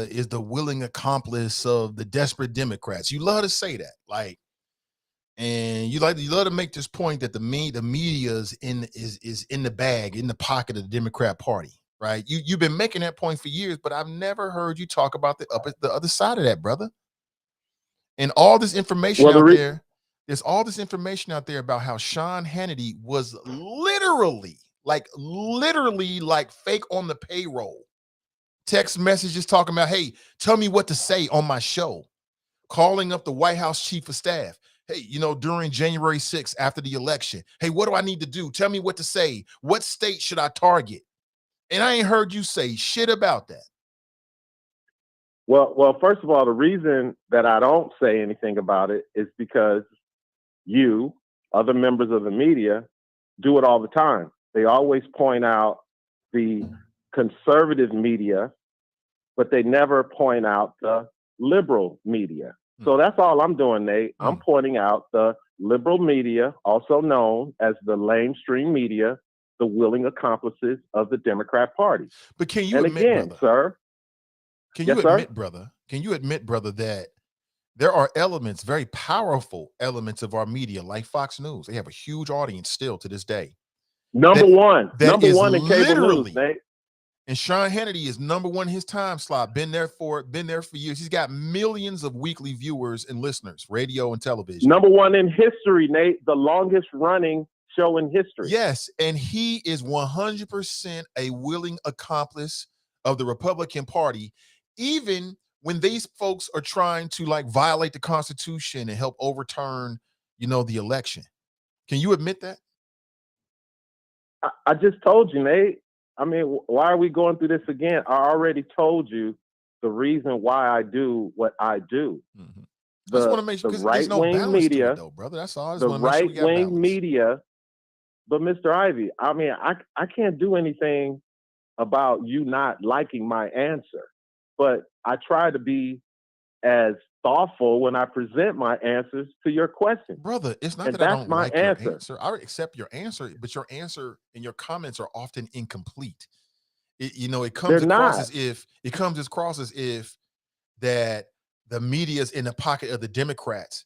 is the willing accomplice of the desperate Democrats. You love to say that, like, and you love to make this point that the media is in the bag, in the pocket of the Democrat Party, right? You've been making that point for years, but I've never heard you talk about the other side of that, brother. And all this information out there. There's all this information out there about how Sean Hannity was literally like fake on the payroll. Text messages talking about, hey, tell me what to say on my show. Calling up the White House chief of staff. Hey, during January 6th after the election, hey, what do I need to do? Tell me what to say. What state should I target? And I ain't heard you say shit about that. Well, first of all, the reason that I don't say anything about it is because you, other members of the media, do it all the time. They always point out the conservative media, but they never point out the liberal media. So that's all I'm doing, Nate. I'm pointing out the liberal media, also known as the lamestream media, the willing accomplices of the Democrat Party. But can you admit, brother, sir? Can you admit, brother, that There are elements, very powerful elements of our media, like Fox News. They have a huge audience still to this day. Number one Is in cable news, Nate. And Sean Hannity is number one in his time slot. Been there for years. He's got millions of weekly viewers and listeners, radio and television. Number one in history, Nate. The longest running show in history. Yes, and he is 100% a willing accomplice of the Republican Party, even when these folks are trying to like violate the Constitution and help overturn, the election. Can you admit that? I just told you, Nate. I mean, why are we going through this again? I already told you the reason why I do what I do. Mm-hmm. I just want to make sure, because there's no balance media, to it though, brother. That's all. The right-wing media. But Mr. Ivey, I mean, I can't do anything about you not liking my answer. But I try to be as thoughtful when I present my answers to your question. Brother, it's not that I don't like your answer. I accept your answer, but your answer and your comments are often incomplete. It comes across as if that the media is in the pocket of the Democrats,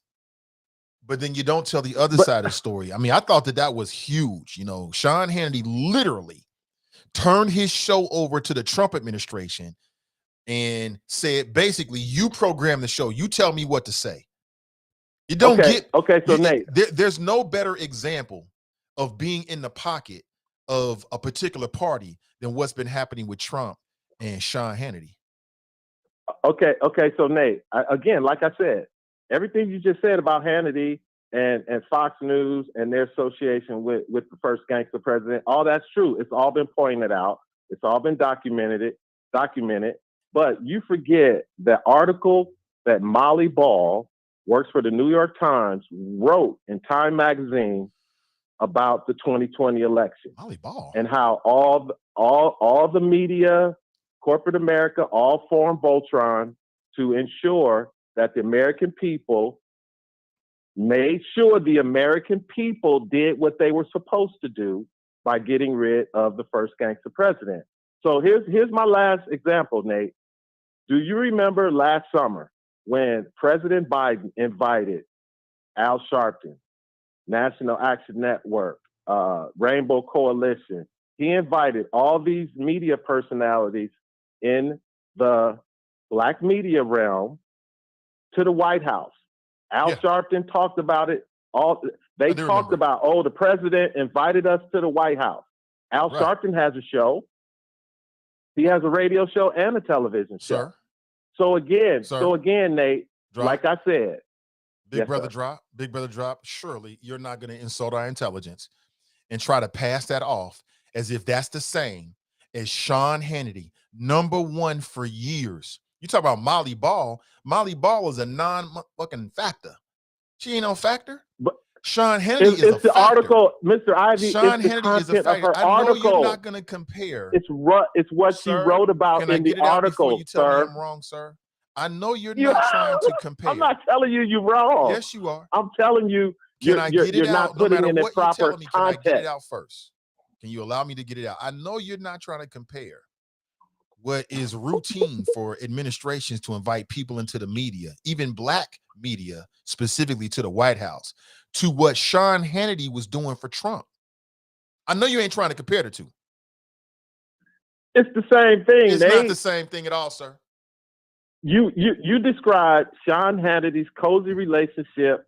but then you don't tell the other side of the story. I mean, I thought that was huge. Sean Hannity literally turned his show over to the Trump administration and said, basically, you program the show. You tell me what to say. You don't So Nate, there's no better example of being in the pocket of a particular party than what's been happening with Trump and Sean Hannity. Okay. So Nate, again, like I said, everything you just said about Hannity and Fox News and their association with the first gangster president, all that's true. It's all been pointed out. It's all been documented. But you forget that article that Molly Ball, works for the New York Times, wrote in Time magazine about the 2020 election. Molly Ball. And how all the media, corporate America, all formed Voltron to ensure that the American people made sure the American people did what they were supposed to do by getting rid of the first gangster president. So here's my last example, Nate. Do you remember last summer when President Biden invited Al Sharpton, National Action Network, Rainbow Coalition? He invited all these media personalities in the Black media realm to the White House. Al Sharpton talked about it. They talked about, the president invited us to the White House. Al Sharpton has a show. He has a radio show and a television show. So again, Nate, like I said, Big brother drop. Surely you're not going to insult our intelligence and try to pass that off as if that's the same as Sean Hannity, number one for years. You talk about Molly Ball. Molly Ball is a non-fucking factor. She ain't no factor. But Sean Hannity is a factor. It's the article, Mr. Ivey. Sean Hannity is a factor. I know you're not going to compare. It's what she wrote about in the article, you tell me I'm wrong, sir? I know you're not trying to compare. I'm not telling you you're wrong. Yes, you are. I'm telling you you're not putting it in the proper context. Can I get it out first? Can you allow me to get it out? I know you're not trying to compare what is routine for administrations to invite people into the media, even Black media, specifically to the White House, to what Sean Hannity was doing for Trump. I know you ain't trying to compare the two. It's the same thing. It's not the same thing at all, sir. You described Sean Hannity's cozy relationship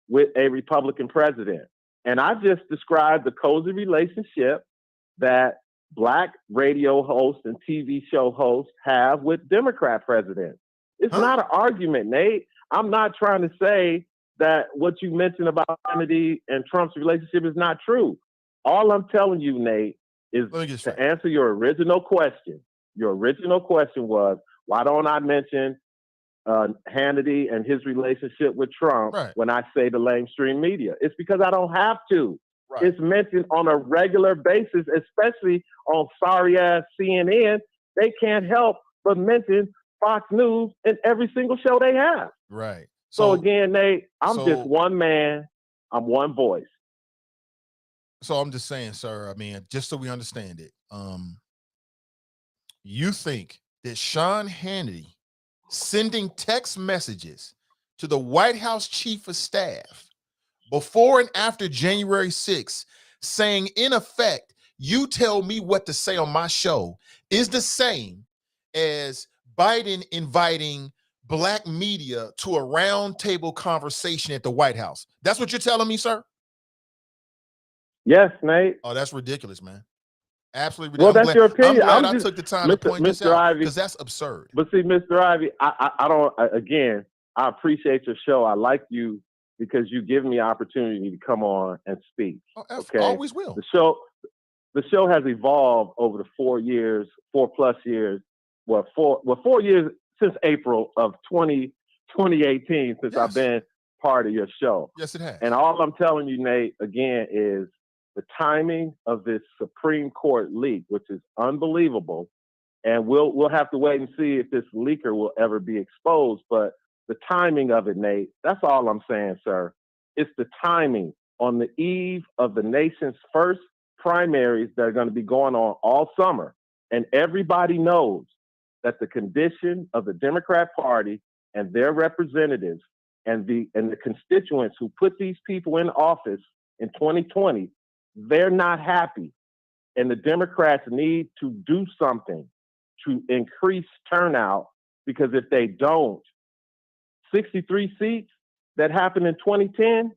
with a Republican president. And I just described the cozy relationship that Black radio hosts and TV show hosts have with Democrat presidents. It's not an argument, Nate. I'm not trying to say that what you mentioned about Hannity and Trump's relationship is not true. All I'm telling you, Nate, is to answer your original question. Your original question was, why don't I mention Hannity and his relationship with Trump when I say the mainstream media? It's because I don't have to. Right. It's mentioned on a regular basis, especially on sorry-ass CNN. They can't help but mention Fox News in every single show they have. Right. So again, Nate, I'm just one man. I'm one voice. So I'm just saying, sir, I mean, just so we understand it, you think that Sean Hannity sending text messages to the White House Chief of Staff before and after January 6th, saying, in effect, you tell me what to say on my show, is the same as Biden inviting black media to a roundtable conversation at the White House. That's what you're telling me, sir? Yes, Nate. Oh, that's ridiculous, man. Absolutely Well, ridiculous. that's your opinion. I'm glad I just, took the time to point this Mr. out Ivey, because that's absurd. But see, Mr. Ivey, I don't, again, I appreciate your show. I like you because you give me opportunity to come on and speak. Oh, Okay. always will. The show has evolved over the 4 plus years. 4 years since April of 2018, since Yes. I've been part of your show. Yes, it has. And all I'm telling you, Nate, again, is the timing of this Supreme Court leak, which is unbelievable. And we'll have to wait and see if this leaker will ever be exposed. But the timing of it, Nate, that's all I'm saying, sir. It's the timing on the eve of the nation's first primaries that are going to be going on all summer. And everybody knows that the condition of the Democrat Party and their representatives and the constituents who put these people in office in 2020, they're not happy. And the Democrats need to do something to increase turnout, because if they don't, 63 seats that happened in 2010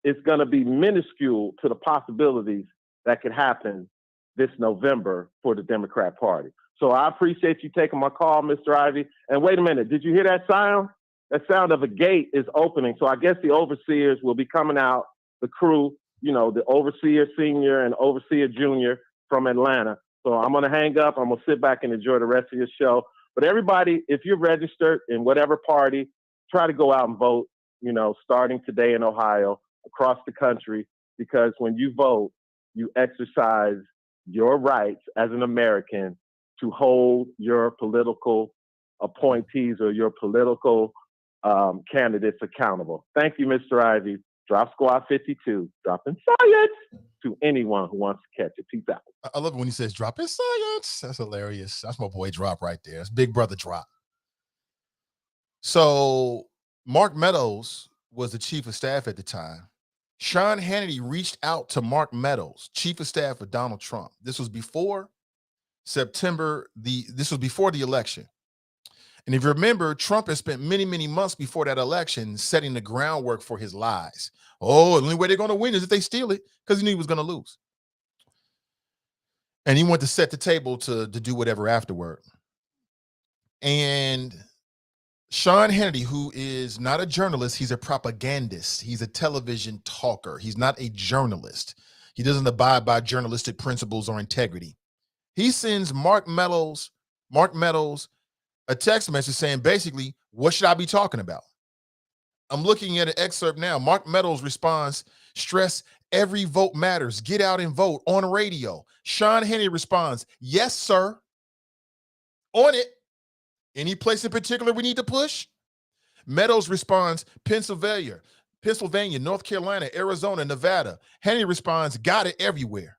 is going to be minuscule to the possibilities that could happen this November for the Democrat Party. So I appreciate you taking my call, Mr. Ivey. And wait a minute, did you hear that sound? That sound of a gate is opening. So I guess the overseers will be coming out, the crew, you know, the overseer senior and overseer junior from Atlanta. So I'm going to hang up. I'm going to sit back and enjoy the rest of your show. But everybody, if you're registered in whatever party, try to go out and vote, you know, starting today in Ohio, across the country, because when you vote, you exercise your rights as an American to hold your political appointees or your political candidates accountable. Thank you, Mr. Ivey. Drop Squad 52, dropping science to anyone who wants to catch it. Peace out. I love it when he says dropping science. That's hilarious. That's my boy Drop right there. That's Big Brother Drop. So Mark Meadows was the chief of staff at the time. Sean Hannity reached out to Mark Meadows, chief of staff of Donald Trump. This was before this was before the election. And if you remember, Trump had spent many, many months before that election setting the groundwork for his lies. Oh, the only way they're going to win is if they steal it, because he knew he was going to lose. And he wanted to set the table to do whatever afterward. And Sean Hannity, who is not a journalist, he's a propagandist. He's a television talker. He's not a journalist. He doesn't abide by journalistic principles or integrity. He sends Mark Meadows a text message saying, basically, what should I be talking about? I'm looking at an excerpt now. Mark Meadows responds, stress every vote matters. Get out and vote on radio. Sean Hannity responds, yes, sir. On it. Any place in particular we need to push? Meadows responds, Pennsylvania, North Carolina, Arizona, Nevada. Hannity responds, got it everywhere.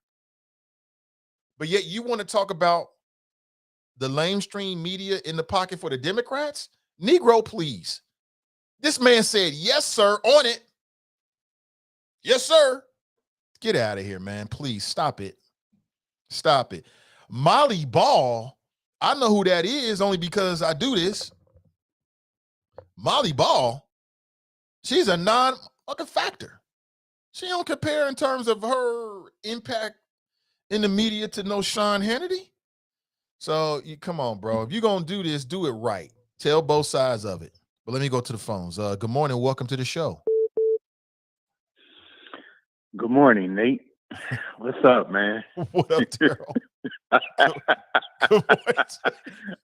But yet you want to talk about the lamestream media in the pocket for the Democrats? Negro, please. This man said, yes, sir, on it. Yes, sir. Get out of here, man. Please stop it. Stop it. Molly Ball, I know who that is only because I do this. Molly Ball, she's a non-fucking factor. She don't compare in terms of her impact in the media to no Sean Hannity. So come on, bro. If you're going to do this, do it right. Tell both sides of it. But let me go to the phones. Good morning. Welcome to the show. Good morning, Nate. What's up, man? What up, Daryl? Good morning.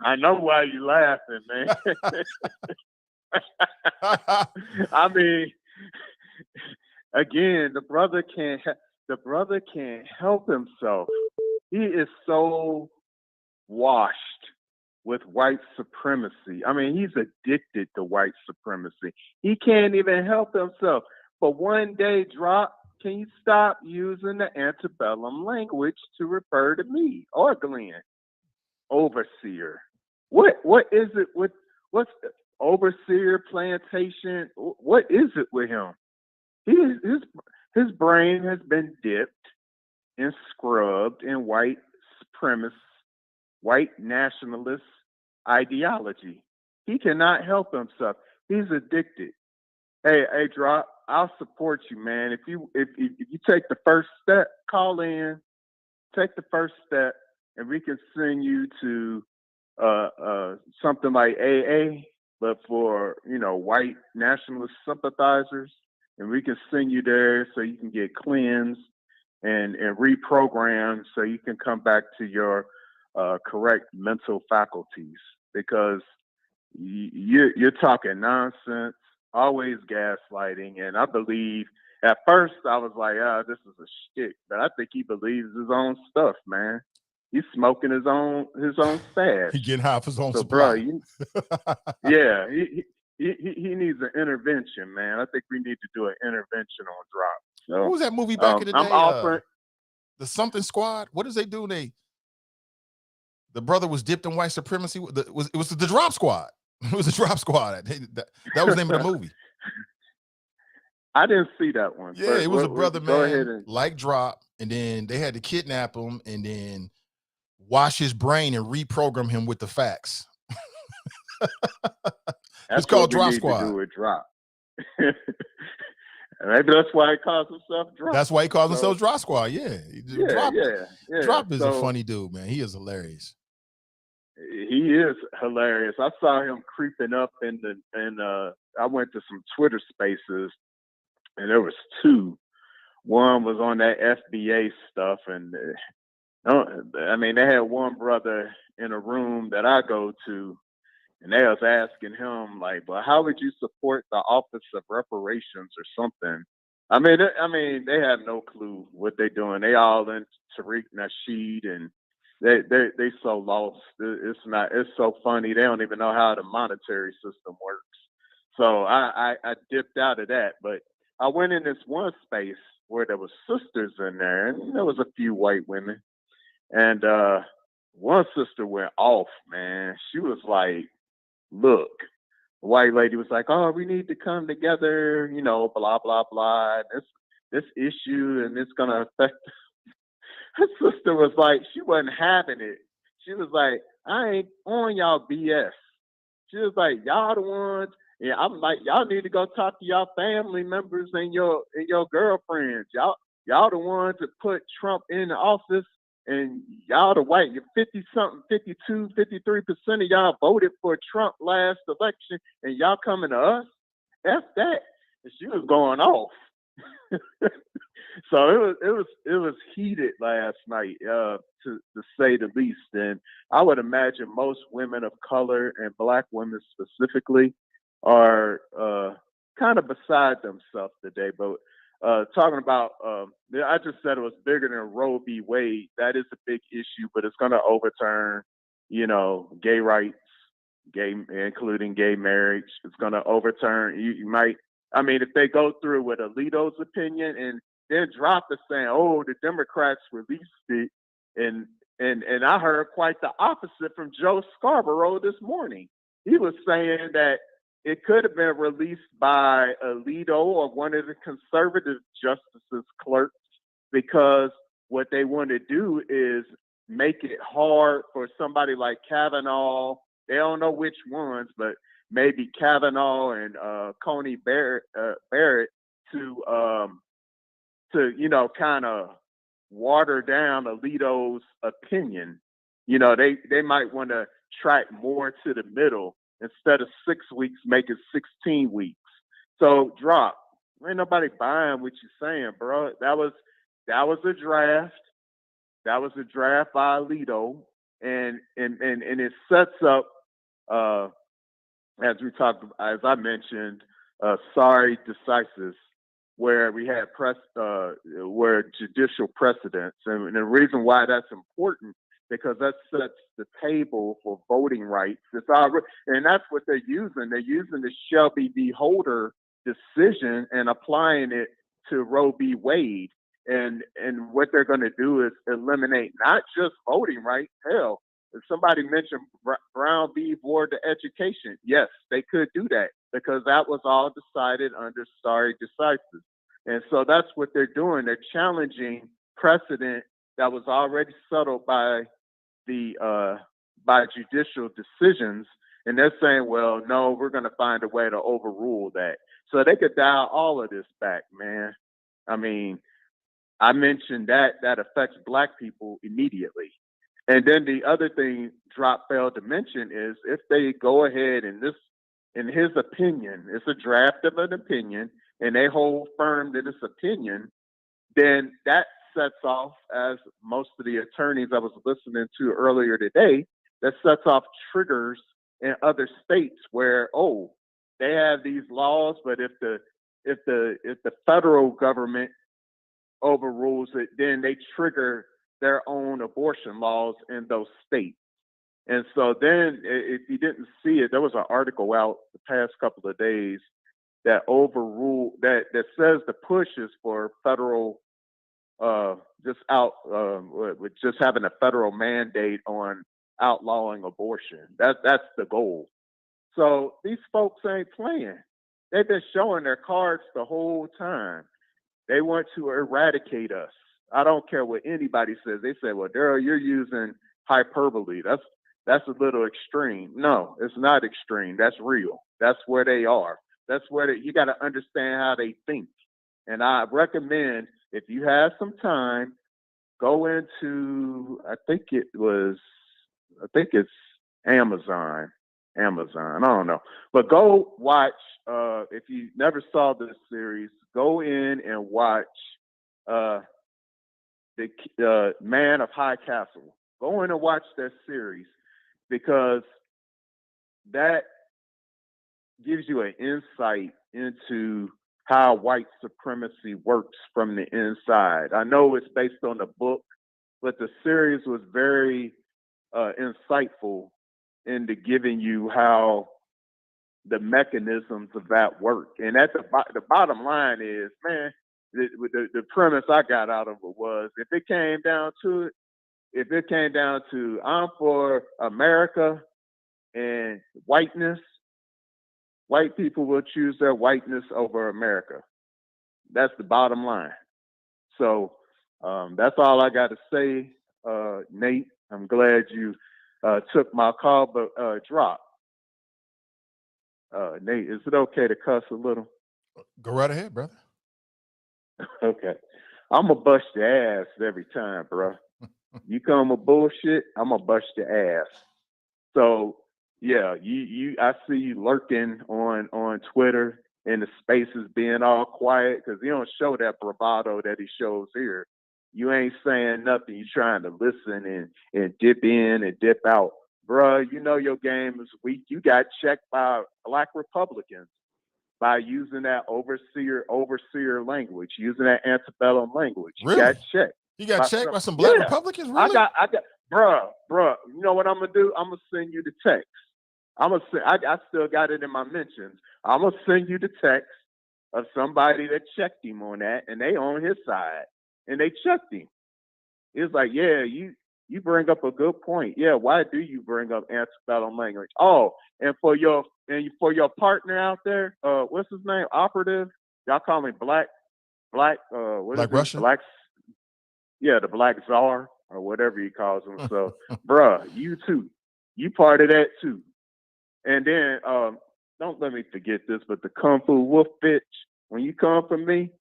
I know why you laughing, man. I mean, again, the brother can't help himself. He is so washed with white supremacy. I mean, he's addicted to white supremacy. He can't even help himself. But one day, Drop, can you stop using the antebellum language to refer to me or Glenn? Overseer. What is it? What's overseer plantation. What is it with him? His brain has been dipped and scrubbed in white supremacist, white nationalist ideology. He cannot help himself. He's addicted. Hey, Drop, I'll support you, man. If you take the first step, call in, take the first step, and we can send you to something like AA, but for white nationalist sympathizers, and we can send you there so you can get cleansed and reprogrammed so you can come back to your correct mental faculties, because you're talking nonsense, always gaslighting. And I believe at first I was like, this is a shtick, but I think he believes his own stuff, man. He's smoking his own stash. He getting high off his own so, supply. Bro, yeah, he needs an intervention, man. I think we need to do an intervention on Drop. So, what was that movie back in the day? I'm offering the something squad. What does they do? The brother was dipped in white supremacy. It was the Drop Squad. It was the Drop Squad. That was the name of the movie. I didn't see that one. Yeah, it was a brother, man, like Drop, and then they had to kidnap him and then wash his brain and reprogram him with the facts. It's called Drop Squad. Do with Drop. Maybe that's why he calls himself Drop. That's why he calls himself Drop Squad. Yeah. Drop is a funny dude, man. He is hilarious. He is hilarious. I saw him creeping up I went to some Twitter spaces, and there was two. One was on that FBA stuff, and they had one brother in a room that I go to, and they was asking him like, "Well, how would you support the Office of Reparations or something?" They have no clue what they're doing. They all in Tariq Nasheed, and they so lost. It's so funny. They don't even know how the monetary system works. So I dipped out of that, but I went in this one space where there was sisters in there, and there was a few white women, and one sister went off, man. She was like, "Look," the white lady was like, "Oh, we need to come together, blah blah blah. This issue, and it's gonna affect." Her sister was like, she wasn't having it. She was like, "I ain't on y'all BS." She was like, "Y'all the ones." Yeah, I'm like, "Y'all need to go talk to y'all family members and your girlfriends. Y'all the ones that put Trump in the office, and y'all the white. You're 50-something, 52, 53% of y'all voted for Trump last election, and y'all coming to us? F that." And she was going off. So it was heated last night, to say the least. And I would imagine most women of color and Black women specifically are kind of beside themselves today. But talking about, I just said it was bigger than Roe v. Wade. That is a big issue, but it's going to overturn, gay rights, including gay marriage. It's going to overturn. You might. If they go through with Alito's opinion and then Drop is saying, "Oh, the Democrats released it," and I heard quite the opposite from Joe Scarborough this morning. He was saying that it could have been released by Alito or one of the conservative justices' clerks, because what they want to do is make it hard for somebody like Kavanaugh. They don't know which ones, but maybe Kavanaugh and Coney Barrett to kind of water down Alito's opinion. They might want to track more to the middle. Instead of 6 weeks, make it 16 weeks. So Drop, ain't nobody buying what you're saying, bro. That was a draft. That was a draft by Alito, and it sets up, as I mentioned, sorry decisis, where we had where judicial precedents, and the reason why that's important, because that sets the table for voting rights. And that's what they're using. They're using the Shelby v. Holder decision and applying it to Roe v. Wade. And what they're going to do is eliminate not just voting rights. Hell, if somebody mentioned Brown v. Board of Education, yes, they could do that because that was all decided under stare decisis. And so that's what they're doing. They're challenging precedent that was already settled by judicial decisions. And they're saying, well, no, we're going to find a way to overrule that. So they could dial all of this back, man. I mean, I mentioned that affects Black people immediately. And then the other thing Drop failed to mention is if they go ahead and this, in his opinion, it's a draft of an opinion, and they hold firm to this opinion, then that sets off, as most of the attorneys I was listening to earlier today, that sets off triggers in other states where, oh, they have these laws, but if the federal government overrules it, then they trigger their own abortion laws in those states. And so then, if you didn't see it, there was an article out the past couple of days that that says the push is for federal, just having a federal mandate on outlawing abortion. That's the goal. So these folks ain't playing. They've been showing their cards the whole time. They want to eradicate us. I don't care what anybody says. They say, well, Daryl, you're using hyperbole. That's a little extreme. No, it's not extreme. That's real. That's where they are. That's where you got to understand how they think. And I recommend, if you have some time, go into, I think it's Amazon. I don't know. But go watch, if you never saw this series, go in and watch the Man of High Castle. Go in and watch that series, because that gives you an insight into how white supremacy works from the inside. I know it's based on the book, but the series was very insightful into giving you how the mechanisms of that work. And that's the bottom line is, man, the premise I got out of it was, if it came down to I'm for America and whiteness, white people will choose their whiteness over America. That's the bottom line. So that's all I got to say, Nate. I'm glad you took my call, but Drop. Nate, is it okay to cuss a little? Go right ahead, brother. Okay. I'm going to bust your ass every time, bro. You come with bullshit, I'm going to bust your ass. So, yeah, I see you lurking on Twitter, and the spaces being all quiet, because he don't show that bravado that he shows here. You ain't saying nothing. You trying to listen and dip in and dip out. Bruh, you know your game is weak. You got checked by Black Republicans by using that overseer language, using that antebellum language. You Really? got checked. You got checked by some Black Republicans? Really? I got, bruh. You know what I'm gonna do? I'm gonna send you the text. I still got it in my mentions. I'm gonna send you the text of somebody that checked him on that, and they on his side, and they checked him. It's like, yeah, you bring up a good point. Yeah, why do you bring up antebellum language? Oh, and for your partner out there, what's his name? Operative. Y'all call me Black. What Black is Russia? Black. Yeah, the Black Czar or whatever he calls him. So, bruh, you too. You part of that too. And then, don't let me forget this, but the Kung Fu Wolf bitch, when you come for me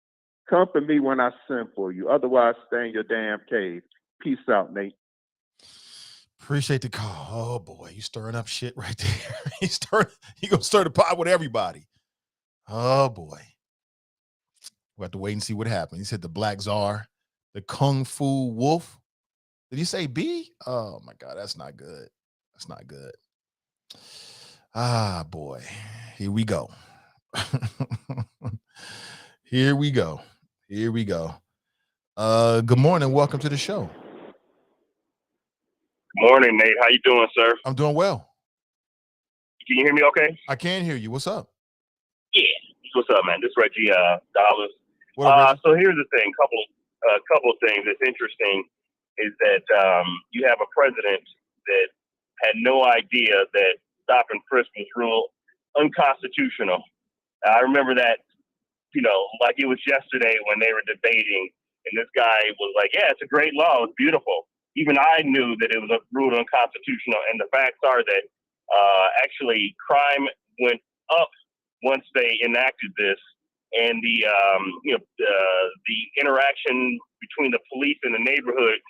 when I send for you. Otherwise, stay in your damn cave. Peace out, Nate. Appreciate the call. Oh boy, you stirring up shit right there. You gonna stir the pot with everybody. Oh boy. We'll have to wait and see what happens. He said the Black Czar, the Kung Fu Wolf. Did he say B? Oh my God, that's not good. That's not good. Ah, boy. Here we go. Here we go. Good morning. Welcome to the show. Morning, Nate. How you doing, sir? I'm doing well. Can you hear me okay? I can hear you. What's up? Yeah. What's up, man? This is Reggie Dollars. What up, Reggie? So here's the thing. Couple of things that's interesting is that you have a president that had no idea that stop and frisk was ruled unconstitutional. I remember that, like it was yesterday when they were debating, and this guy was like, yeah, it's a great law. It's beautiful. Even I knew that it was ruled unconstitutional. And the facts are that actually crime went up once they enacted this. And the interaction between the police and the neighborhood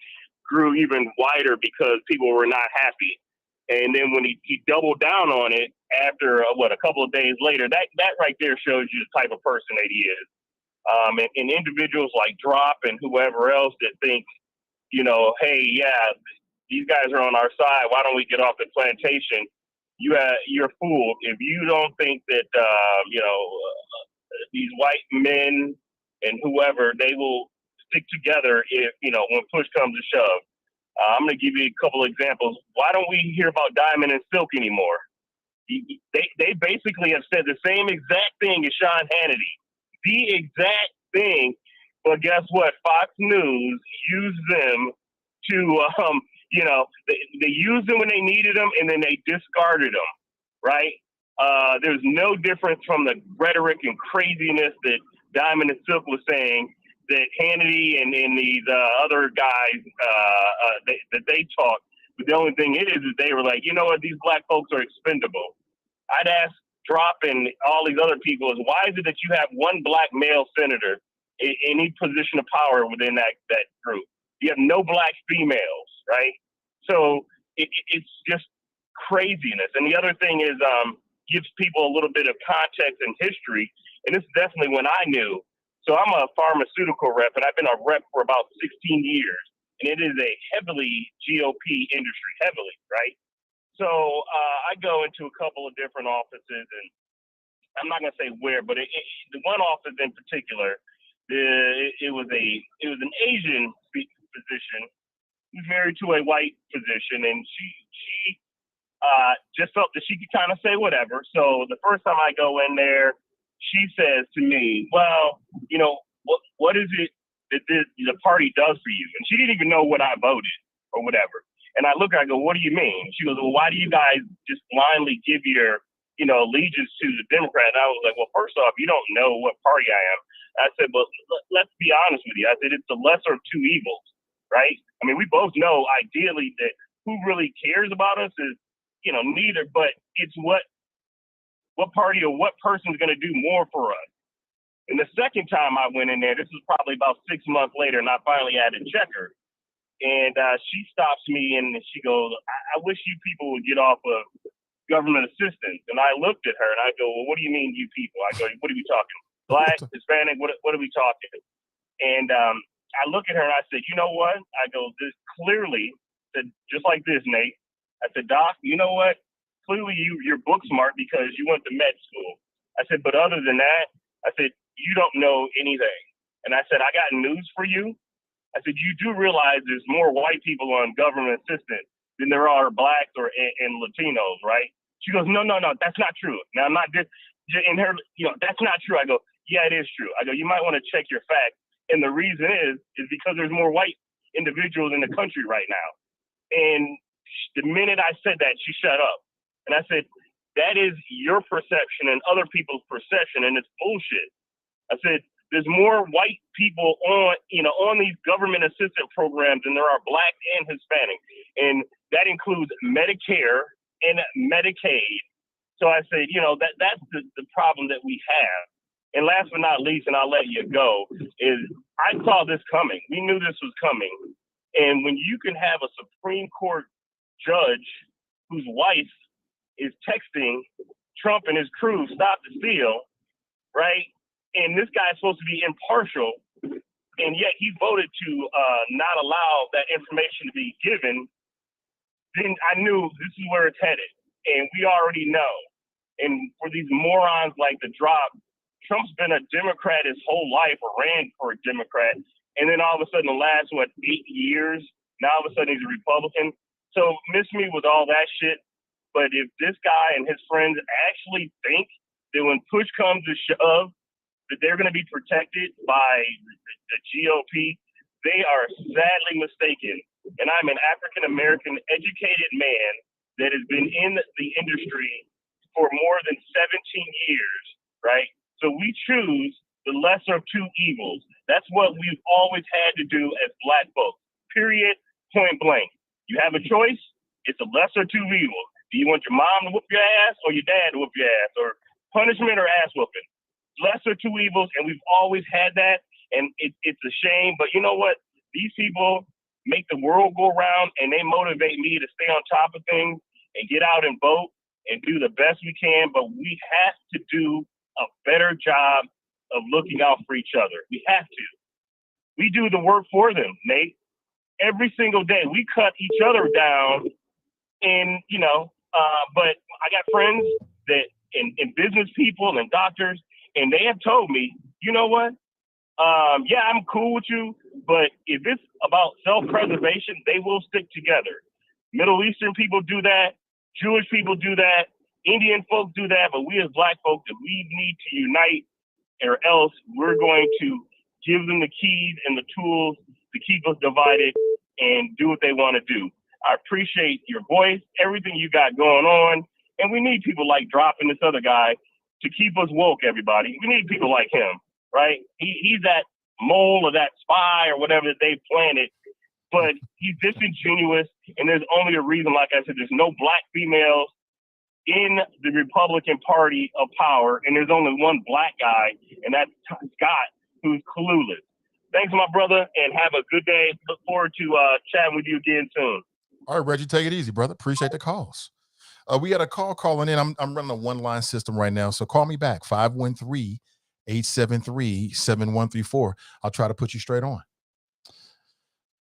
grew even wider because people were not happy. And then when he doubled down on it after a couple of days later, that right there shows you the type of person that he is. And individuals like Drop and whoever else that think, hey, yeah, these guys are on our side. Why don't we get off the plantation? You're fooled if you don't think that these white men and whoever, they will stick together if when push comes to shove. I'm going to give you a couple of examples. Why don't we hear about Diamond and Silk anymore? They basically have said the same exact thing as Sean Hannity. The exact thing. But guess what? Fox News used them to, they used them when they needed them, and then they discarded them, right? There's no difference from the rhetoric and craziness that Diamond and Silk was saying that Hannity and these other guys that they talk. But the only thing is they were like, you know what, these black folks are expendable. I'd ask Drop and all these other people is why is it that you have one black male senator in any position of power within that group? You have no black females, right? So it's just craziness. And the other thing is gives people a little bit of context and history. And this is definitely when I knew. So I'm a pharmaceutical rep, and I've been a rep for about 16 years. And it is a heavily GOP industry, heavily, right? So I go into a couple of different offices, and I'm not going to say where, but the one office in particular, it was an Asian physician who's married to a white physician, and she just felt that she could kind of say whatever. So the first time I go in there, she says to me, well, what is it that the party does for you? And she didn't even know what I voted or whatever. And I look at her, I go, what do you mean? She goes, well, why do you guys just blindly give your, allegiance to the Democrat? And I was like, well, first off, you don't know what party I am. I said, but let's be honest with you. I said, it's the lesser of two evils, right? I mean, we both know ideally that who really cares about us is, neither, but it's what party or what person is going to do more for us. And the second time I went in there, this was probably about 6 months later, and I finally had to check her. And she stops me and she goes, I wish you people would get off of government assistance. And I looked at her and I go, well, what do you mean, you people? I go, what are we talking? Black, Hispanic, what are we talking? And I look at her and I said, you know what? I go, this clearly, said, just like this, Nate. I said, Doc, you know what? Clearly you're book smart because you went to med school. I said, but other than that, I said, you don't know anything. And I said, I got news for you. I said, you do realize there's more white people on government assistance than there are blacks and Latinos, right? She goes, no, that's not true. Now, I'm not just in her, that's not true. I go, yeah, it is true. I go, you might want to check your facts. And the reason is because there's more white individuals in the country right now. And the minute I said that, she shut up. And I said, that is your perception and other people's perception, and it's bullshit. I said, there's more white people on these government assistance programs than there are black and Hispanic. And that includes Medicare and Medicaid. So I said, that's the problem that we have. And last but not least, and I'll let you go, is I saw this coming. We knew this was coming. And when you can have a Supreme Court judge whose wife is texting Trump and his crew, stop the steal, right? And this guy is supposed to be impartial, and yet he voted to not allow that information to be given, then I knew this is where it's headed. And we already know. And for these morons like the Drop, Trump's been a Democrat his whole life or ran for a Democrat. And then all of a sudden, the last, 8 years, now all of a sudden he's a Republican. So miss me with all that shit. But if this guy and his friends actually think that when push comes to shove, that they're going to be protected by the GOP, they are sadly mistaken. And I'm an African-American educated man that has been in the industry for more than 17 years, right? So we choose the lesser of two evils. That's what we've always had to do as Black folks, period, point blank. You have a choice, it's a lesser of two evils. Do you want your mom to whoop your ass or your dad to whoop your ass, or punishment or ass whooping? Lesser of two evils, and we've always had that, and it's a shame. But you know what? These people make the world go round, and they motivate me to stay on top of things and get out and vote and do the best we can. But we have to do a better job of looking out for each other. We have to. We do the work for them, Nate. Every single day, we cut each other down. And, but I got friends that in business people and doctors, and they have told me, you know what? Yeah, I'm cool with you, but if it's about self-preservation, they will stick together. Middle Eastern people do that. Jewish people do that. Indian folks do that. But we as Black folks, we need to unite, or else we're going to give them the keys and the tools to keep us divided and do what they want to do. I appreciate your voice, everything you got going on. And we need people like dropping this other guy to keep us woke, everybody. We need people like him, right? He's that mole or that spy or whatever that they planted, but he's disingenuous. And there's only a reason, like I said, there's no Black females in the Republican Party of power. And there's only one Black guy, and that's Scott, who's clueless. Thanks, my brother, and have a good day. Look forward to chatting with you again soon. All right, Reggie, take it easy, brother. Appreciate the calls. We had a call calling in. I'm running a one-line system right now, so call me back, 513-873-7134. I'll try to put you straight on.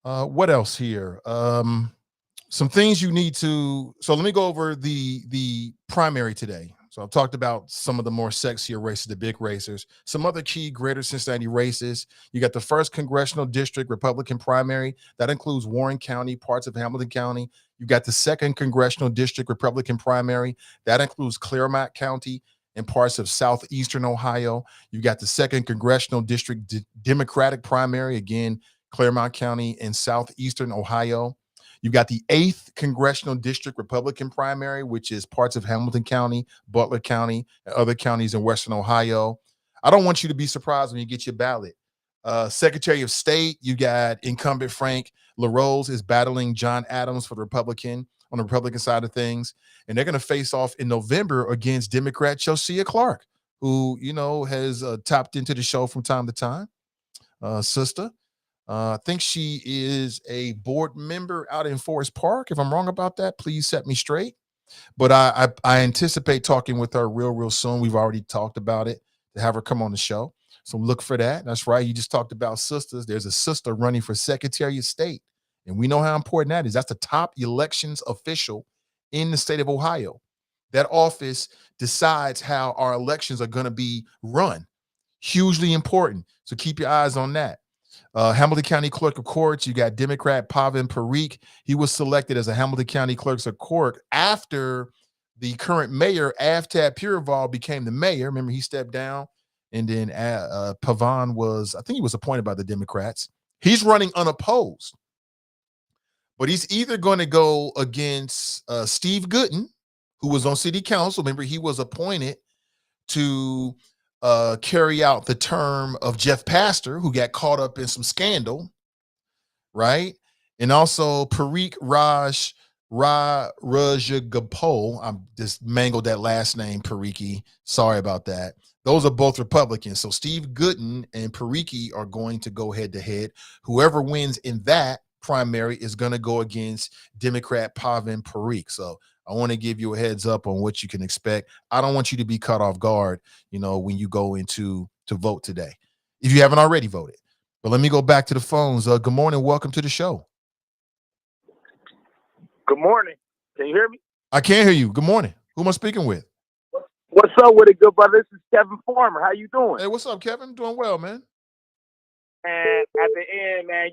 What else here? Some things you need to. So let me go over the primary today. So I've talked about some of the more sexier races, the big racers, some other key greater Cincinnati races. You got the 1st Congressional District Republican primary. That includes Warren County, parts of Hamilton County. You got the 2nd Congressional District Republican primary. That includes Claremont County and parts of southeastern Ohio. You got the 2nd Congressional District Democratic primary, again, Claremont County and southeastern Ohio. You got the 8th Congressional District Republican primary, which is parts of Hamilton County, Butler County, and other counties in western Ohio. I don't want you to be surprised when you get your ballot. Secretary of State, you got incumbent Frank LaRose is battling John Adams for the Republican on the Republican side of things. And they're going to face off in November against Democrat Josiah Clark, who, has tapped into the show from time to time. Sister. I think she is a board member out in Forest Park. If I'm wrong about that, please set me straight. But I anticipate talking with her real soon. We've already talked about it to have her come on the show. So look for that. That's right. You just talked about sisters. There's a sister running for Secretary of State. And we know how important that is. That's the top elections official in the state of Ohio. That office decides how our elections are going to be run. Hugely important. So keep your eyes on that. Hamilton County Clerk of Courts, you got Democrat Pavan Parikh. He was selected as a Hamilton County Clerk of Court after the current mayor, Avtab Purival, became the mayor. Remember, he stepped down, and then Pavan he was appointed by the Democrats. He's running unopposed, but he's either going to go against Steve Gooden, who was on city council. Remember, he was appointed to carry out the term of Jeff Pastor, who got caught up in some scandal, right? And also Parikh Rajagopal. I'm just mangled that last name, Parikh. Sorry about that. Those are both Republicans. So Steve Gooden and Parikh are going to go head to head. Whoever wins in that primary is going to go against Democrat Pavan Parikh. So I want to give you a heads up on what you can expect. I don't want you to be caught off guard, when you go into to vote today, if you haven't already voted. But let me go back to the phones. Good morning. Welcome to the show. Good morning. Can you hear me? I can hear you. Good morning. Who am I speaking with? What's up with it, good brother? This is Kevin Farmer. How you doing? Hey, what's up, Kevin? Doing well, man. And at the end, man,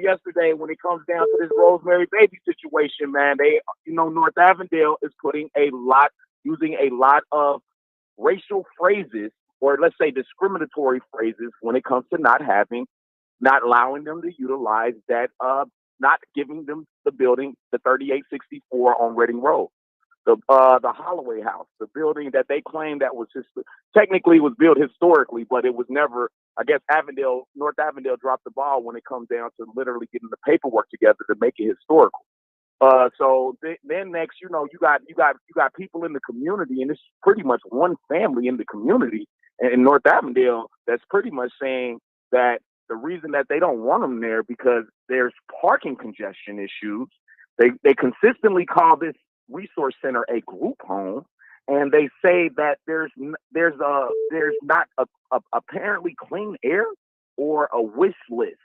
yesterday when it comes down to this Rosemary Baby situation, man, they, North Avondale is using a lot of racial phrases, or let's say discriminatory phrases, when it comes to not allowing them to utilize that not giving them the building, the 3864 on Reading Road. The Holloway House, the building that they claim that was technically was built historically, but it was never. I guess North Avondale dropped the ball when it comes down to literally getting the paperwork together to make it historical. So then next, you got people in the community, and it's pretty much one family in the community in North Avondale that's pretty much saying that the reason that they don't want them there because there's parking congestion issues. They consistently call this resource center a group home, and they say that there's not apparently clean air or a wish list.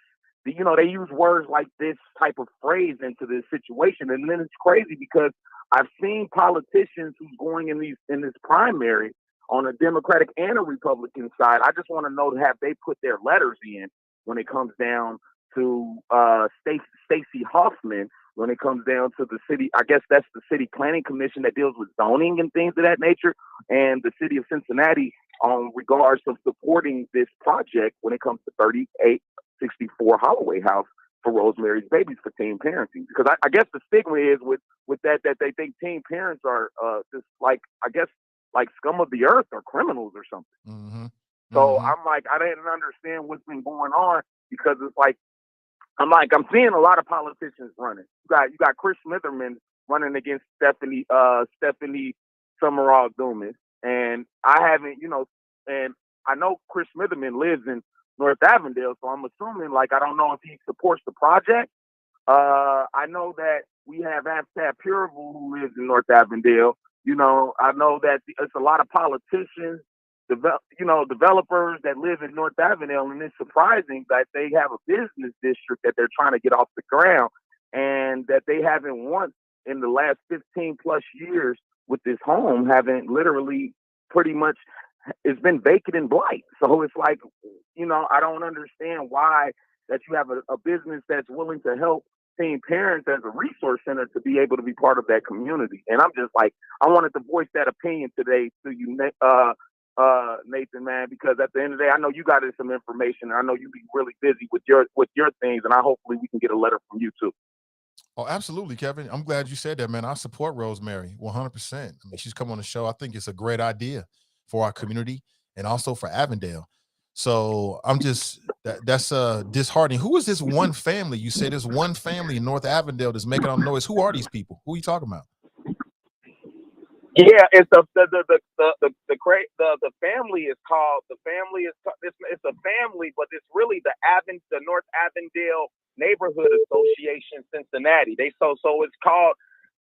They use words like this type of phrase into this situation, and then it's crazy because I've seen politicians who's going in this primary on a Democratic and a Republican side. I just want to know, have they put their letters in when it comes down to Stacey Hoffman, when it comes down to the city, I guess that's the city planning commission that deals with zoning and things of that nature, and the city of Cincinnati on regards of supporting this project when it comes to 3864 Holloway House for Rosemary's Babies for teen parenting. Because I guess the stigma is with that they think teen parents are just like, I guess, like scum of the earth or criminals or something. Mm-hmm. So I'm like, I didn't understand what's been going on because it's like, I'm seeing a lot of politicians running. You got Chris Smitherman running against Stephanie Summerall Dumas, and I haven't, and I know Chris Smitherman lives in North Avondale, so I'm assuming, like, I don't know if he supports the project. I know that we have Amstad Purable who lives in North Avondale. I know that it's a lot of politicians, developers that live in North Avondale, and it's surprising that they have a business district that they're trying to get off the ground, and that they haven't once in the last 15 plus years with this home haven't literally pretty much, it's been vacant and blight. So it's like, I don't understand why that you have a business that's willing to help teen parents as a resource center to be able to be part of that community. And I'm just like, I wanted to voice that opinion today to you, Nathan, man, because at the end of the day, I know you got some information, and I know you be really busy with your things, and hopefully we can get a letter from you too. Oh, absolutely, Kevin. I'm glad you said that, man. I support Rosemary 100%. I mean, she's come on the show. I think it's a great idea for our community and also for Avondale. So I'm just that's disheartening. Who is this one family? You say there's one family in North Avondale that's making all the noise. Who are these people? Who are you talking about? Yeah, it's the family is called it's a family, but it's really the North Avondale Neighborhood Association Cincinnati. It's called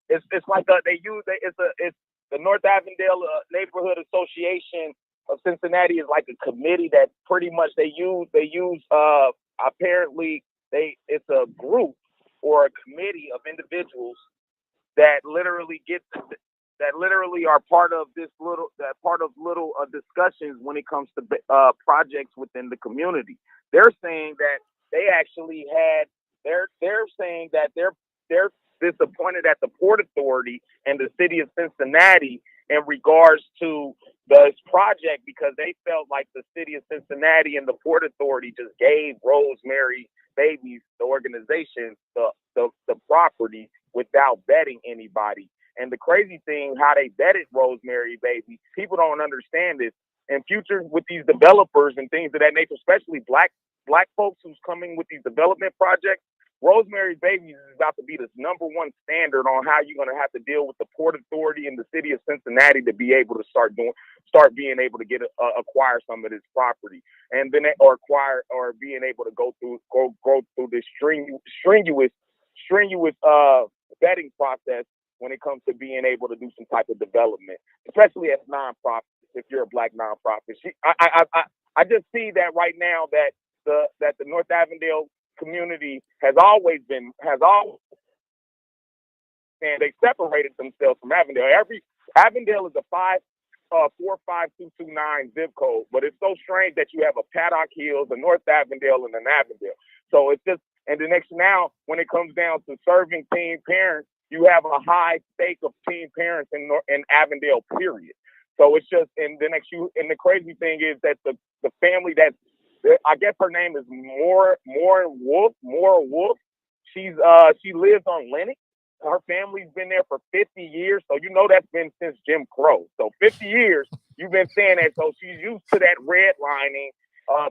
it's like it's the North Avondale Neighborhood Association of Cincinnati is like a committee that pretty much they use apparently it's a group or a committee of individuals that literally are part of little discussions when it comes to projects within the community. They're saying that they actually they're saying that they're disappointed at the Port Authority and the city of Cincinnati in regards to this project because they felt like the city of Cincinnati and the Port Authority just gave Rosemary Babies, the organization, the property without vetting anybody. And the crazy thing, how they vetted Rosemary Baby, people don't understand this. In future, with these developers and things of that nature, especially black folks who's coming with these development projects, Rosemary Babies is about to be the number one standard on how you're going to have to deal with the Port Authority and the city of Cincinnati to be able to start being able to acquire some of this property, and then acquire or being able to go through this strenuous vetting process when it comes to being able to do some type of development, especially as nonprofits. If you're a black nonprofit, I just see that right now that the North Avondale community has always and they separated themselves from Avondale. Avondale is a 45229 zip code, but it's so strange that you have a Paddock Hills, a North Avondale, and an Avondale. So it's just, and the next now, when it comes down to serving teen parents, you have a high stake of teen parents in Avondale, period. So it's just, and the crazy thing is that the family I guess her name is Moore Wolf. She lives on Lennox. Her family's been there for 50 years, so you know that's been since Jim Crow. So 50 years you've been saying that. So she's used to that redlining,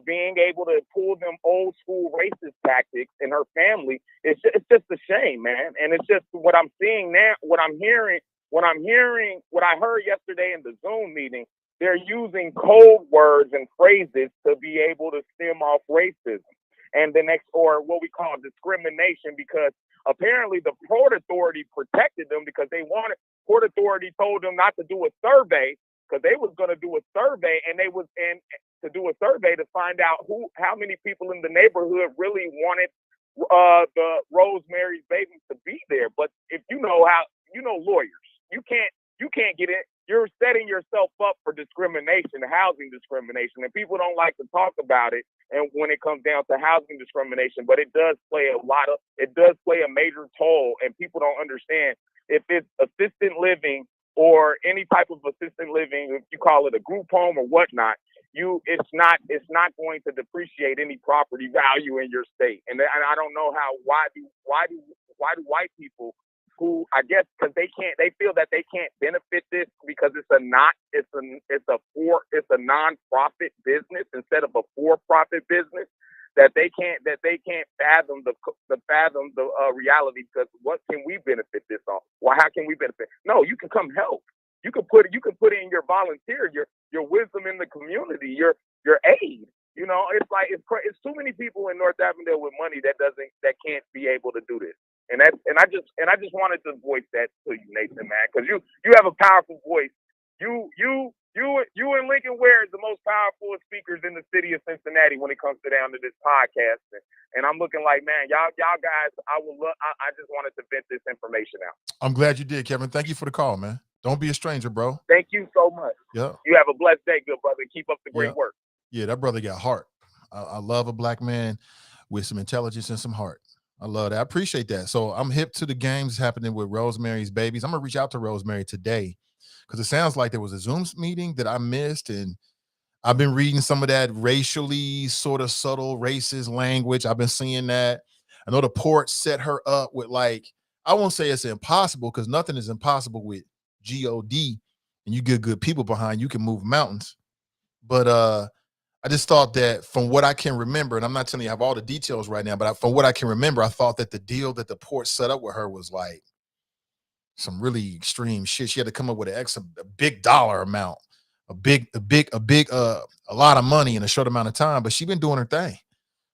being able to pull them old school racist tactics in her family. It's just a shame, man. And it's just what I'm seeing now, what I heard yesterday in the Zoom meeting. They're using code words and phrases to be able to stem off racism and the next, or what we call discrimination, because apparently the Port Authority protected them because Port Authority told them not to do a survey because they was going to do a survey and to do a survey to find out how many people in the neighborhood really wanted the Rosemary's Babies to be there. But if lawyers, you can't get it. You're setting yourself up for discrimination, housing discrimination, and people don't like to talk about it. And when it comes down to housing discrimination, but it does play a major toll, and people don't understand if it's assisted living or any type of assisted living, if you call it a group home or whatnot, it's not going to depreciate any property value in your state. And I don't know why do white people, who I guess because they feel that they can't benefit this because it's a non-profit business instead of a for-profit business, that they can't fathom the reality, because what can we benefit this off? Well, how can we benefit? No, you can come help. You can put in your volunteer, your wisdom in the community, your aid. You know, it's like it's too many people in North Avondale with money that can't be able to do this. And I just wanted to voice that to you, Nathan, man, because you have a powerful voice. You and Lincoln Ware is the most powerful speakers in the city of Cincinnati when it comes down to this podcast. And I'm looking like, man, y'all guys, I just wanted to vent this information out. I'm glad you did, Kevin. Thank you for the call, man. Don't be a stranger, bro. Thank you so much. Yeah. You have a blessed day, good brother. Keep up the great work. Yeah, that brother got heart. I love a black man with some intelligence and some heart. I love that. I appreciate that. So I'm hip to the games happening with Rosemary's Babies. I'm going to reach out to Rosemary today because it sounds like there was a Zoom meeting that I missed. And I've been reading some of that racially sort of subtle racist language. I've been seeing that. I know the port set her up with, like, I won't say it's impossible because nothing is impossible with G-O-D, and you get good people behind you can move mountains. But I just thought that from what I can remember, and I'm not telling you I have all the details right now, but from what I can remember, I thought that the deal that the port set up with her was like some really extreme shit. She had to come up with a big dollar amount, a lot of money in a short amount of time, but she's been doing her thing.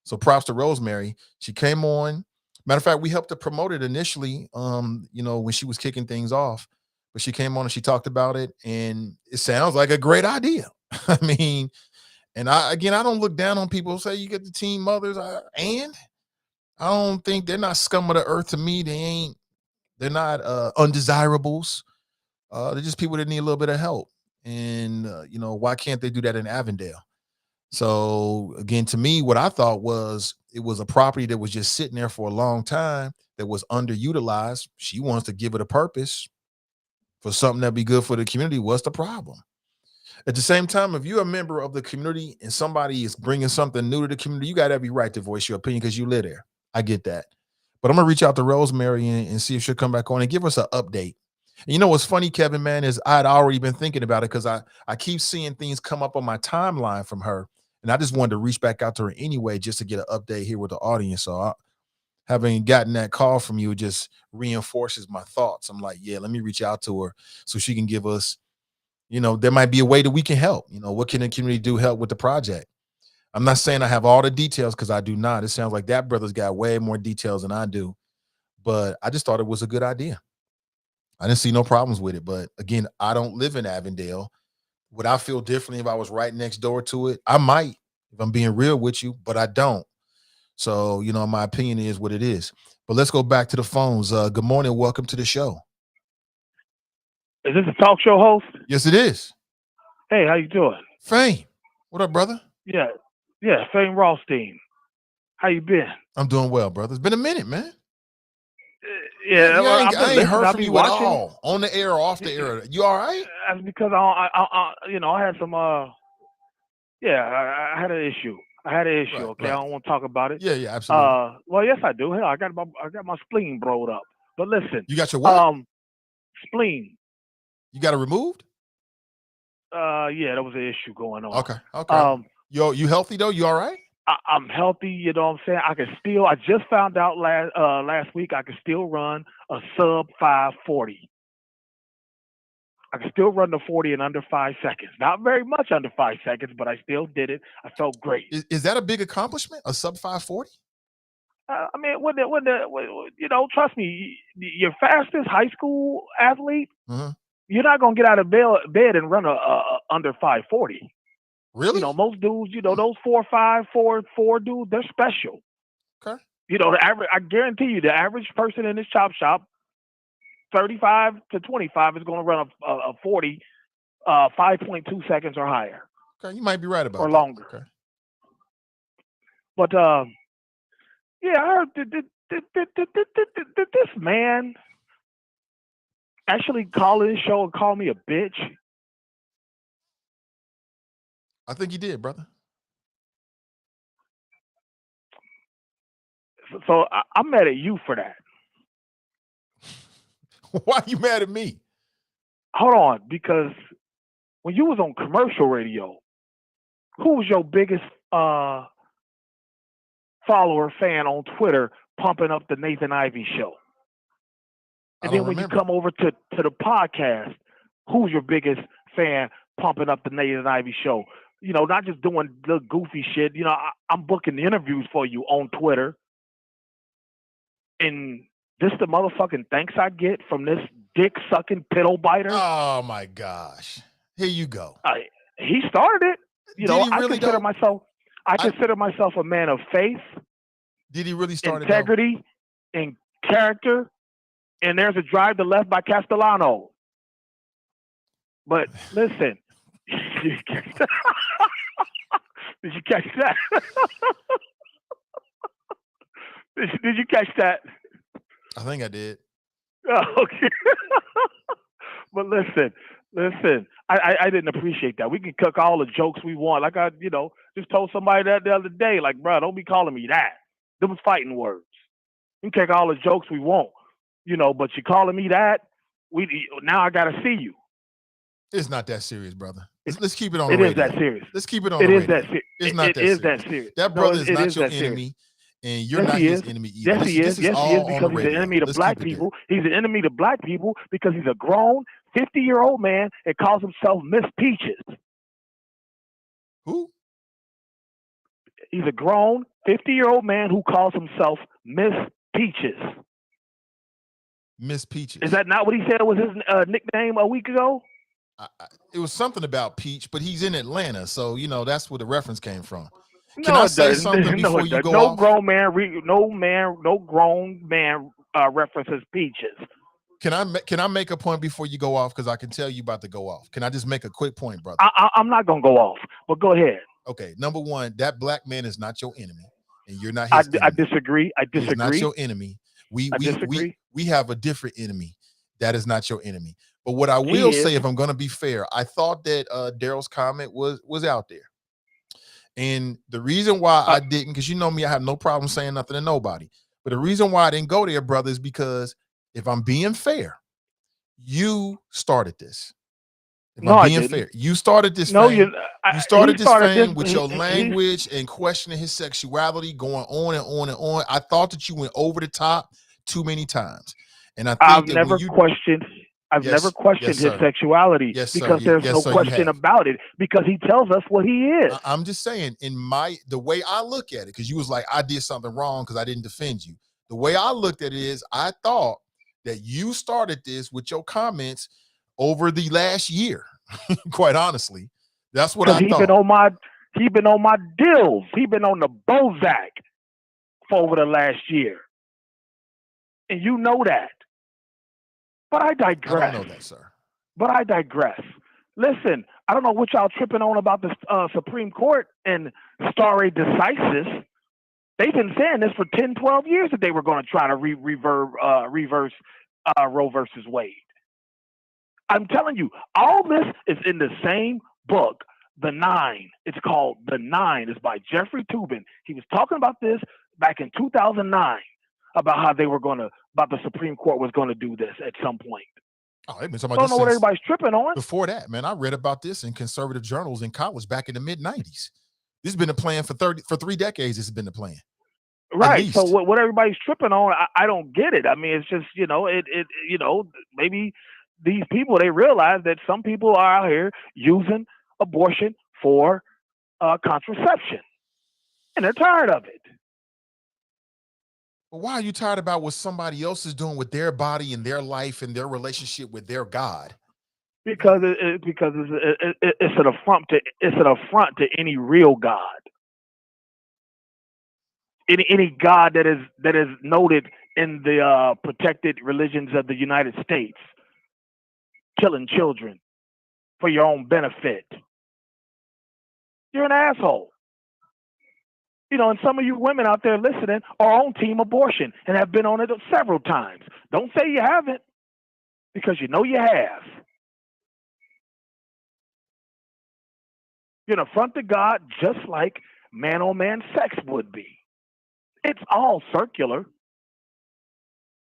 So props to Rosemary. She came on. Matter of fact, we helped her promote it initially, when she was kicking things off, but she came on and she talked about it, and it sounds like a great idea. I mean, and I don't look down on people who say you get the teen mothers, and I don't think they're not scum of the earth to me. They're not undesirables. They're just people that need a little bit of help. And, why can't they do that in Avondale? So again, to me, what I thought was it was a property that was just sitting there for a long time that was underutilized. She wants to give it a purpose for something that'd be good for the community. What's the problem? At the same time, if you're a member of the community and somebody is bringing something new to the community, you got every right to voice your opinion because you live there. I get that. But I'm going to reach out to Rosemary and see if she'll come back on and give us an update. And you know what's funny, Kevin, man, is I'd already been thinking about it because I keep seeing things come up on my timeline from her. And I just wanted to reach back out to her anyway just to get an update here with the audience. So having gotten that call from you, it just reinforces my thoughts. I'm like, yeah, let me reach out to her so she can give us, there might be a way that we can help. What can the community do help with the project? I'm not saying I have all the details because I do not. It sounds like that brother's got way more details than I do. But I just thought it was a good idea. I didn't see no problems with it. But again, I don't live in Avondale. Would I feel differently if I was right next door to it? I might, if I'm being real with you, but I don't. So, my opinion is what it is. But let's go back to the phones. Good morning. Welcome to the show. Is this a talk show host? Yes, it is. Hey, how you doing? Fame. What up, brother? Yeah, Fame Rothstein. How you been? I'm doing well, brother. It's been a minute, man. I ain't heard from you at all. On the air or off the air. You all right? Because I had some Yeah, I had an issue. Okay, I Right. don't want to talk about it. Yeah, absolutely. Well, yes, I do. Hell, I got my spleen blowed up. But listen, You got your what? Spleen. You got it removed? Yeah, there was an issue going on. Okay. You healthy though? You all right? I'm healthy. You know what I'm saying? I just found out last week I can still run a sub 540. I can still run the 40 in under 5 seconds. Not very much under 5 seconds, but I still did it. I felt great. Is that a big accomplishment? A sub 540? I mean, trust me, your fastest high school athlete, you're not gonna get out of bed and run a under 540. Really? Most dudes, those 4.5, 4.4 dudes, they're special. Okay. The average, I guarantee you, the average person in this chop shop, 35 to 25, is going to run a 40, 5.2 seconds or higher. Okay, you might be right about or that. longer. Okay. But yeah, I heard did this man actually call this show and call me a bitch? I think he did, brother. So I'm mad at you for that. Why are you mad at me? Hold on, because when you was on commercial radio, who was your biggest follower, fan on Twitter, pumping up the Nathan Ivey Show? And then when you come over to the podcast, who's your biggest fan pumping up the Nathan Ivey Show? Not just doing the goofy shit. I'm booking the interviews for you on Twitter. And this the motherfucking thanks I get from this dick-sucking piddle biter? Oh, my gosh. Here you go. He started it. Really I consider myself a man of faith. Did he really start integrity, and character? And there's a drive to left by Castellano. But listen, did you catch that? Did you catch that? I think I did. Oh, okay. But listen. I didn't appreciate that. We can cook all the jokes we want. Like I, just told somebody that the other day. Like, bro, don't be calling me that. Them was fighting words. We can cook all the jokes we want, but you calling me that. Now I gotta see you. It's not that serious, brother. Let's keep it on the radio. It is that serious. Let's keep it on the radio. That serious. It's not that serious. That brother is not your enemy, and you're not his enemy either. Yes, he is. Yes, he is, because he's an enemy to black people. He's an enemy to black people because he's a grown 50-year-old man and calls himself Miss Peaches. Who? He's a grown 50-year-old man who calls himself Miss Peaches. Miss Peaches. Is that not what he said was his nickname a week ago? It was something about Peach, but he's in Atlanta, so that's where the reference came from. No, Can I say something before you go off? No grown man references Peaches. Can I make a point before you go off? Because I can tell you about to go off. Can I just make a quick point, brother? I'm not gonna go off, but go ahead. Okay, number one, that black man is not your enemy, and you're not his enemy. I disagree. He's not your enemy. We have a different enemy. That is not your enemy. But what I will say, if I'm going to be fair, I thought that Daryl's comment was out there. And the reason why I didn't, because you know me, I have no problem saying nothing to nobody. But the reason why I didn't go there, brother, is because if I'm being fair, you started this. If I'm being fair, you started this thing. You started this thing with your language and questioning his sexuality, going on and on and on. I thought that you went over the top too many times. And I think I've never questioned his sexuality because there's no question about it, because he tells us what he is. I'm just saying, the way I look at it, because you was like, I did something wrong because I didn't defend you. The way I looked at it is, I thought that you started this with your comments over the last year. Quite honestly, that's what I thought. He's been on my deals. He's been on the Bozak for over the last year, and you know that. But I digress. I don't know that, sir. But I digress. Listen, I don't know what y'all tripping on about the Supreme Court and stare decisis. They've been saying this for 10, 12 years that they were going to try to reverse Roe versus Wade. I'm telling you, all this is in the same book. The Nine. It's called The Nine. It's by Jeffrey Toobin. He was talking about this back in 2009 about how the Supreme Court was going to do this at some point. Oh, they've been talking about Don't this know what since everybody's tripping on. before that, man. I read about this in conservative journals in college back in the mid-90s. This has been a plan for 3 decades. This has been the plan. Right. So what everybody's tripping on, I don't get it. I mean, it's just, maybe these people, they realize that some people are out here using abortion for contraception, and they're tired of it. But why are you tired about what somebody else is doing with their body and their life and their relationship with their God? Because it's an affront to any real God. Any God that is noted in the protected religions of the United States, killing children for your own benefit. You're an asshole. And some of you women out there listening are on team abortion and have been on it several times. Don't say you haven't, because you know you have. You're an affront to God, just like man-on-man sex would be. It's all circular.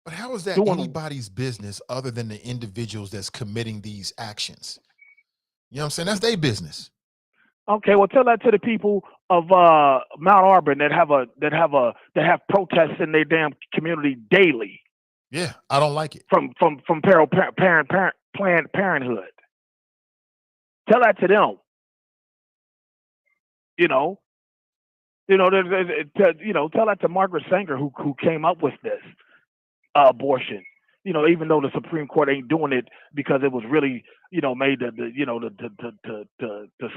But how is that anybody's business other than the individuals that's committing these actions? You know what I'm saying? That's their business. Okay, well, tell that to the people of Mount Auburn that have protests in their damn community daily. Yeah, I don't like it. From Planned Parenthood. Tell that to them. Tell that to Margaret Sanger who came up with this abortion. Even though the Supreme Court ain't doing it because it was really, made to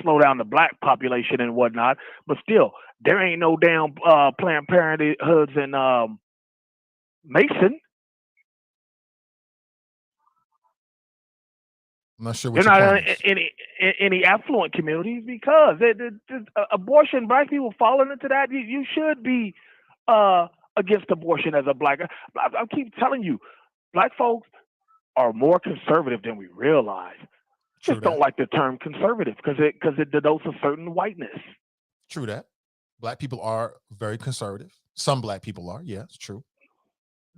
slow down the black population and whatnot. But still, there ain't no damn Planned Parenthoods in Mason. I'm not sure what they're your not point in any affluent communities because abortion, black people falling into that. You should be against abortion as a black. I keep telling you, black folks are more conservative than we realize. Just don't like the term conservative because it denotes a certain whiteness. True that. Black people are very conservative. Some black people are. Yeah, it's true.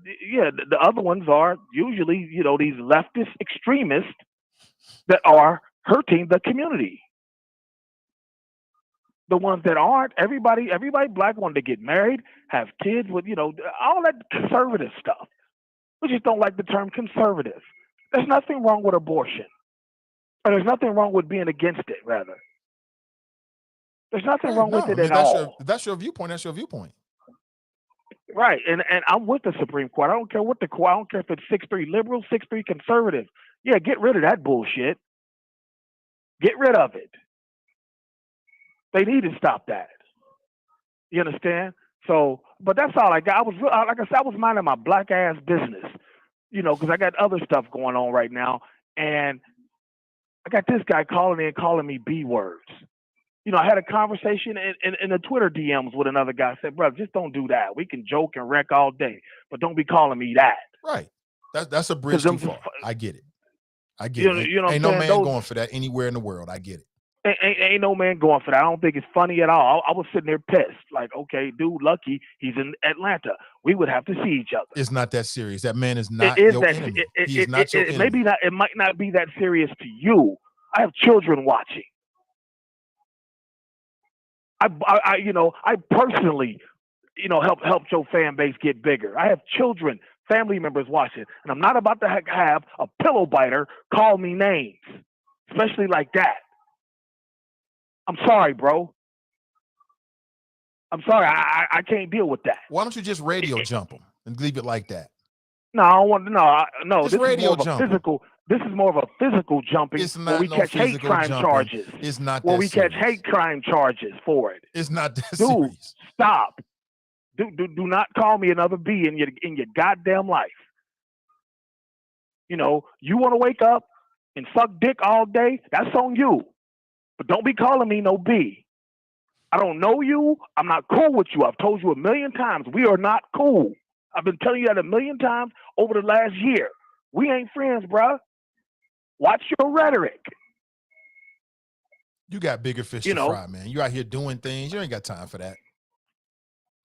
Yeah, the other ones are usually, these leftist extremists that are hurting the community. The ones that aren't, everybody black want to get married, have kids with, all that conservative stuff. We just don't like the term conservative. There's nothing wrong with abortion. Or there's nothing wrong with being against it, rather. There's nothing wrong with it at all. That's your viewpoint. That's your viewpoint. Right. And I'm with the Supreme Court. I don't care what I don't care if it's 6'3" liberal, 6'3" conservative. Yeah, get rid of that bullshit. Get rid of it. They need to stop that. You understand? So, but that's all I got. I was, like I said, I was minding my black ass business, because I got other stuff going on right now. And I got this guy calling me B words. I had a conversation in the Twitter DMs with another guy. I said, brother, just don't do that. We can joke and wreck all day, but don't be calling me that. Right. That's a bridge too far. I get it. Ain't no man going for that anywhere in the world. I get it. Ain't no man going for that. I don't think it's funny at all. I was sitting there pissed. Like, okay, dude, lucky he's in Atlanta. We would have to see each other. It's not that serious. That man is not your enemy. He is not your enemy. Maybe not. It might not be that serious to you. I have children watching. I personally, helped your fan base get bigger. I have children, family members watching, and I'm not about to have a pillow biter call me names, especially like that. I'm sorry, bro. I'm sorry. I can't deal with that. Why don't you just radio jump them and leave it like that? No, I don't want to. No. Just radio jump. This is more of a physical jumping where we catch hate crime charges. It's not where that we serious. catch hate crime charges for it. It's not that Dude, serious. Stop. Do not call me another B in your goddamn life. You want to wake up and suck dick all day, that's on you. But don't be calling me no B. I don't know you. I'm not cool with you. I've told you a million times. We are not cool. I've been telling you that a million times over the last year. We ain't friends, bruh. Watch your rhetoric. You got bigger fish You to know, fry, man. You out here doing things. You ain't got time for that.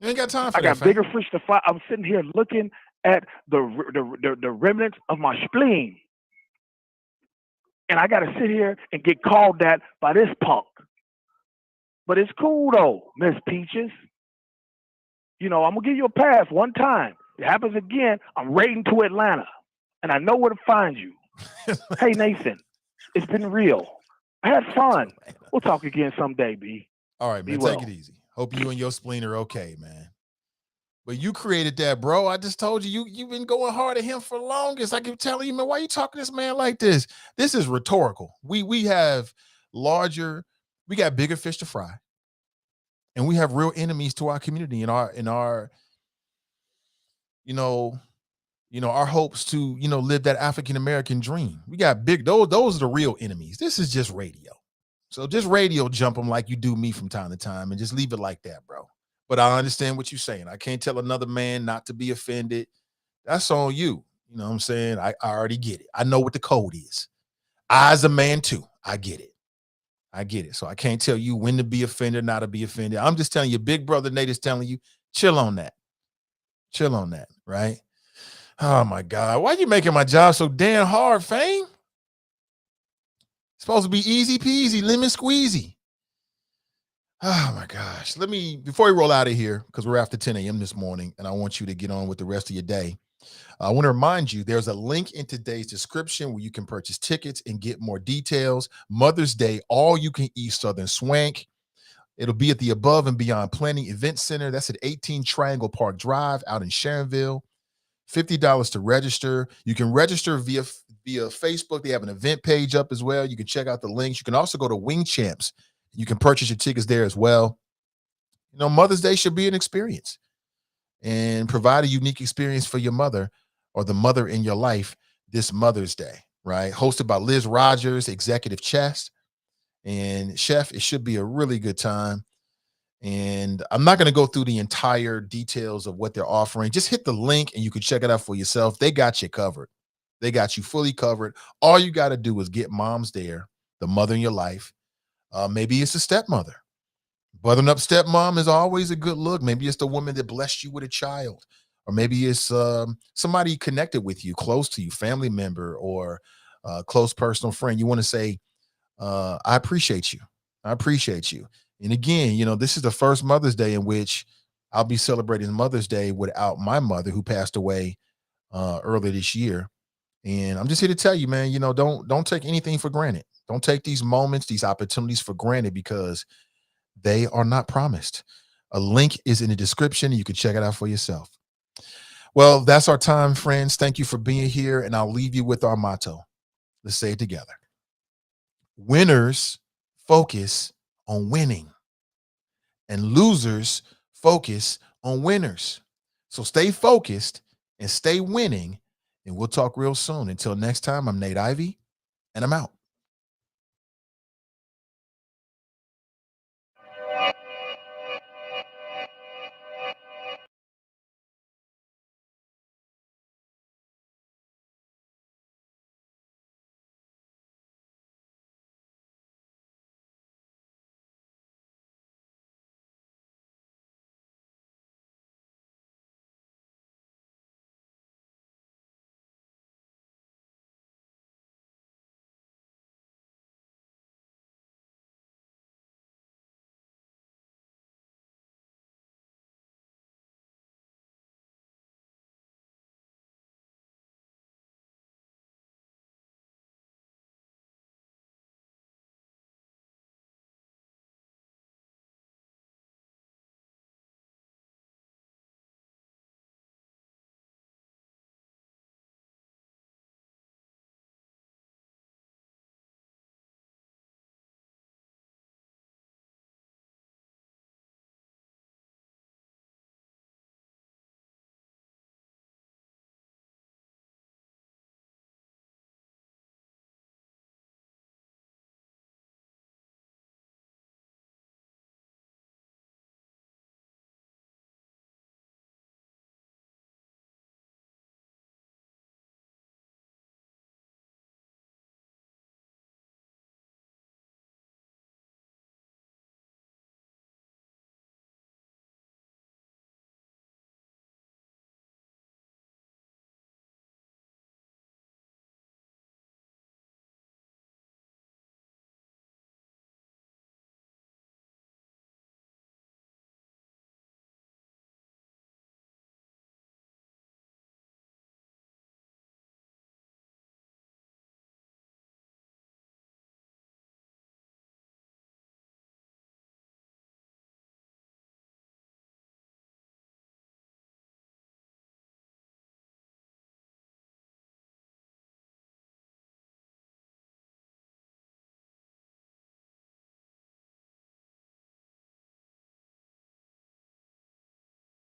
You ain't got time for I that, got fam. bigger fish to fry. I'm sitting here looking at the remnants of my spleen, and I got to sit here and get called that by this punk. But it's cool though, Miss Peaches. You know, I'm gonna give you a pass one time. It happens again, I'm raiding to Atlanta, and I know where to find you. Hey Nathan, it's been real. I had fun. We'll talk again someday, B. All right, Be man. well. Take it easy. Hope you and your spleen are okay, man. But you created that, bro. I just told you, you've been going hard at him for longest. I keep telling you, man, why you talking to this man like this? This is rhetorical. We have we got bigger fish to fry, and we have real enemies to our community in our our hopes to live that African American dream. We got those are the real enemies. This is just radio. So just radio jump them like you do me from time to time, and just leave it like that, bro. But I understand what you're saying. I can't tell another man not to be offended. That's on you. You know what I'm saying? I already get it. I know what the code is. I, as a man too, I get it. I get it. So I can't tell you when to be offended, not to be offended. I'm just telling you, big brother Nate is telling you, chill on that. Chill on that, right? Oh my God. Why are you making my job so damn hard, Fame? It's supposed to be easy peasy, lemon squeezy. Oh my gosh. Before we roll out of here, because we're after 10 a.m. this morning, and I want you to get on with the rest of your day. I want to remind you, there's a link in today's description where you can purchase tickets and get more details. Mother's Day, all you can eat Southern Swank. It'll be at the Above and Beyond Planning Event Center. That's at 18 Triangle Park Drive out in Sharonville. $50 to register. You can register via Facebook. They have an event page up as well. You can check out the links. You can also go to Wing Champs. You can purchase your tickets there as well. Mother's Day should be an experience and provide a unique experience for your mother or the mother in your life this Mother's Day, right? Hosted by Liz Rogers, Executive Chef. And Chef, it should be a really good time. And I'm not going to go through the entire details of what they're offering. Just hit the link and you can check it out for yourself. They got you covered. They got you fully covered. All you got to do is get moms there, the mother in your life. Maybe it's a stepmother. Button up stepmom is always a good look. Maybe it's the woman that blessed you with a child. Or maybe it's somebody connected with you, close to you, family member or close personal friend. You want to say, I appreciate you. I appreciate you. And again, this is the first Mother's Day in which I'll be celebrating Mother's Day without my mother who passed away earlier this year. And I'm just here to tell you, man, don't take anything for granted. Don't take these moments, these opportunities for granted because they are not promised. A link is in the description. You can check it out for yourself. Well, that's our time, friends. Thank you for being here. And I'll leave you with our motto. Let's say it together. Winners focus on winning and losers focus on winners. So stay focused and stay winning. And we'll talk real soon. Until next time, I'm Nate Ivey and I'm out.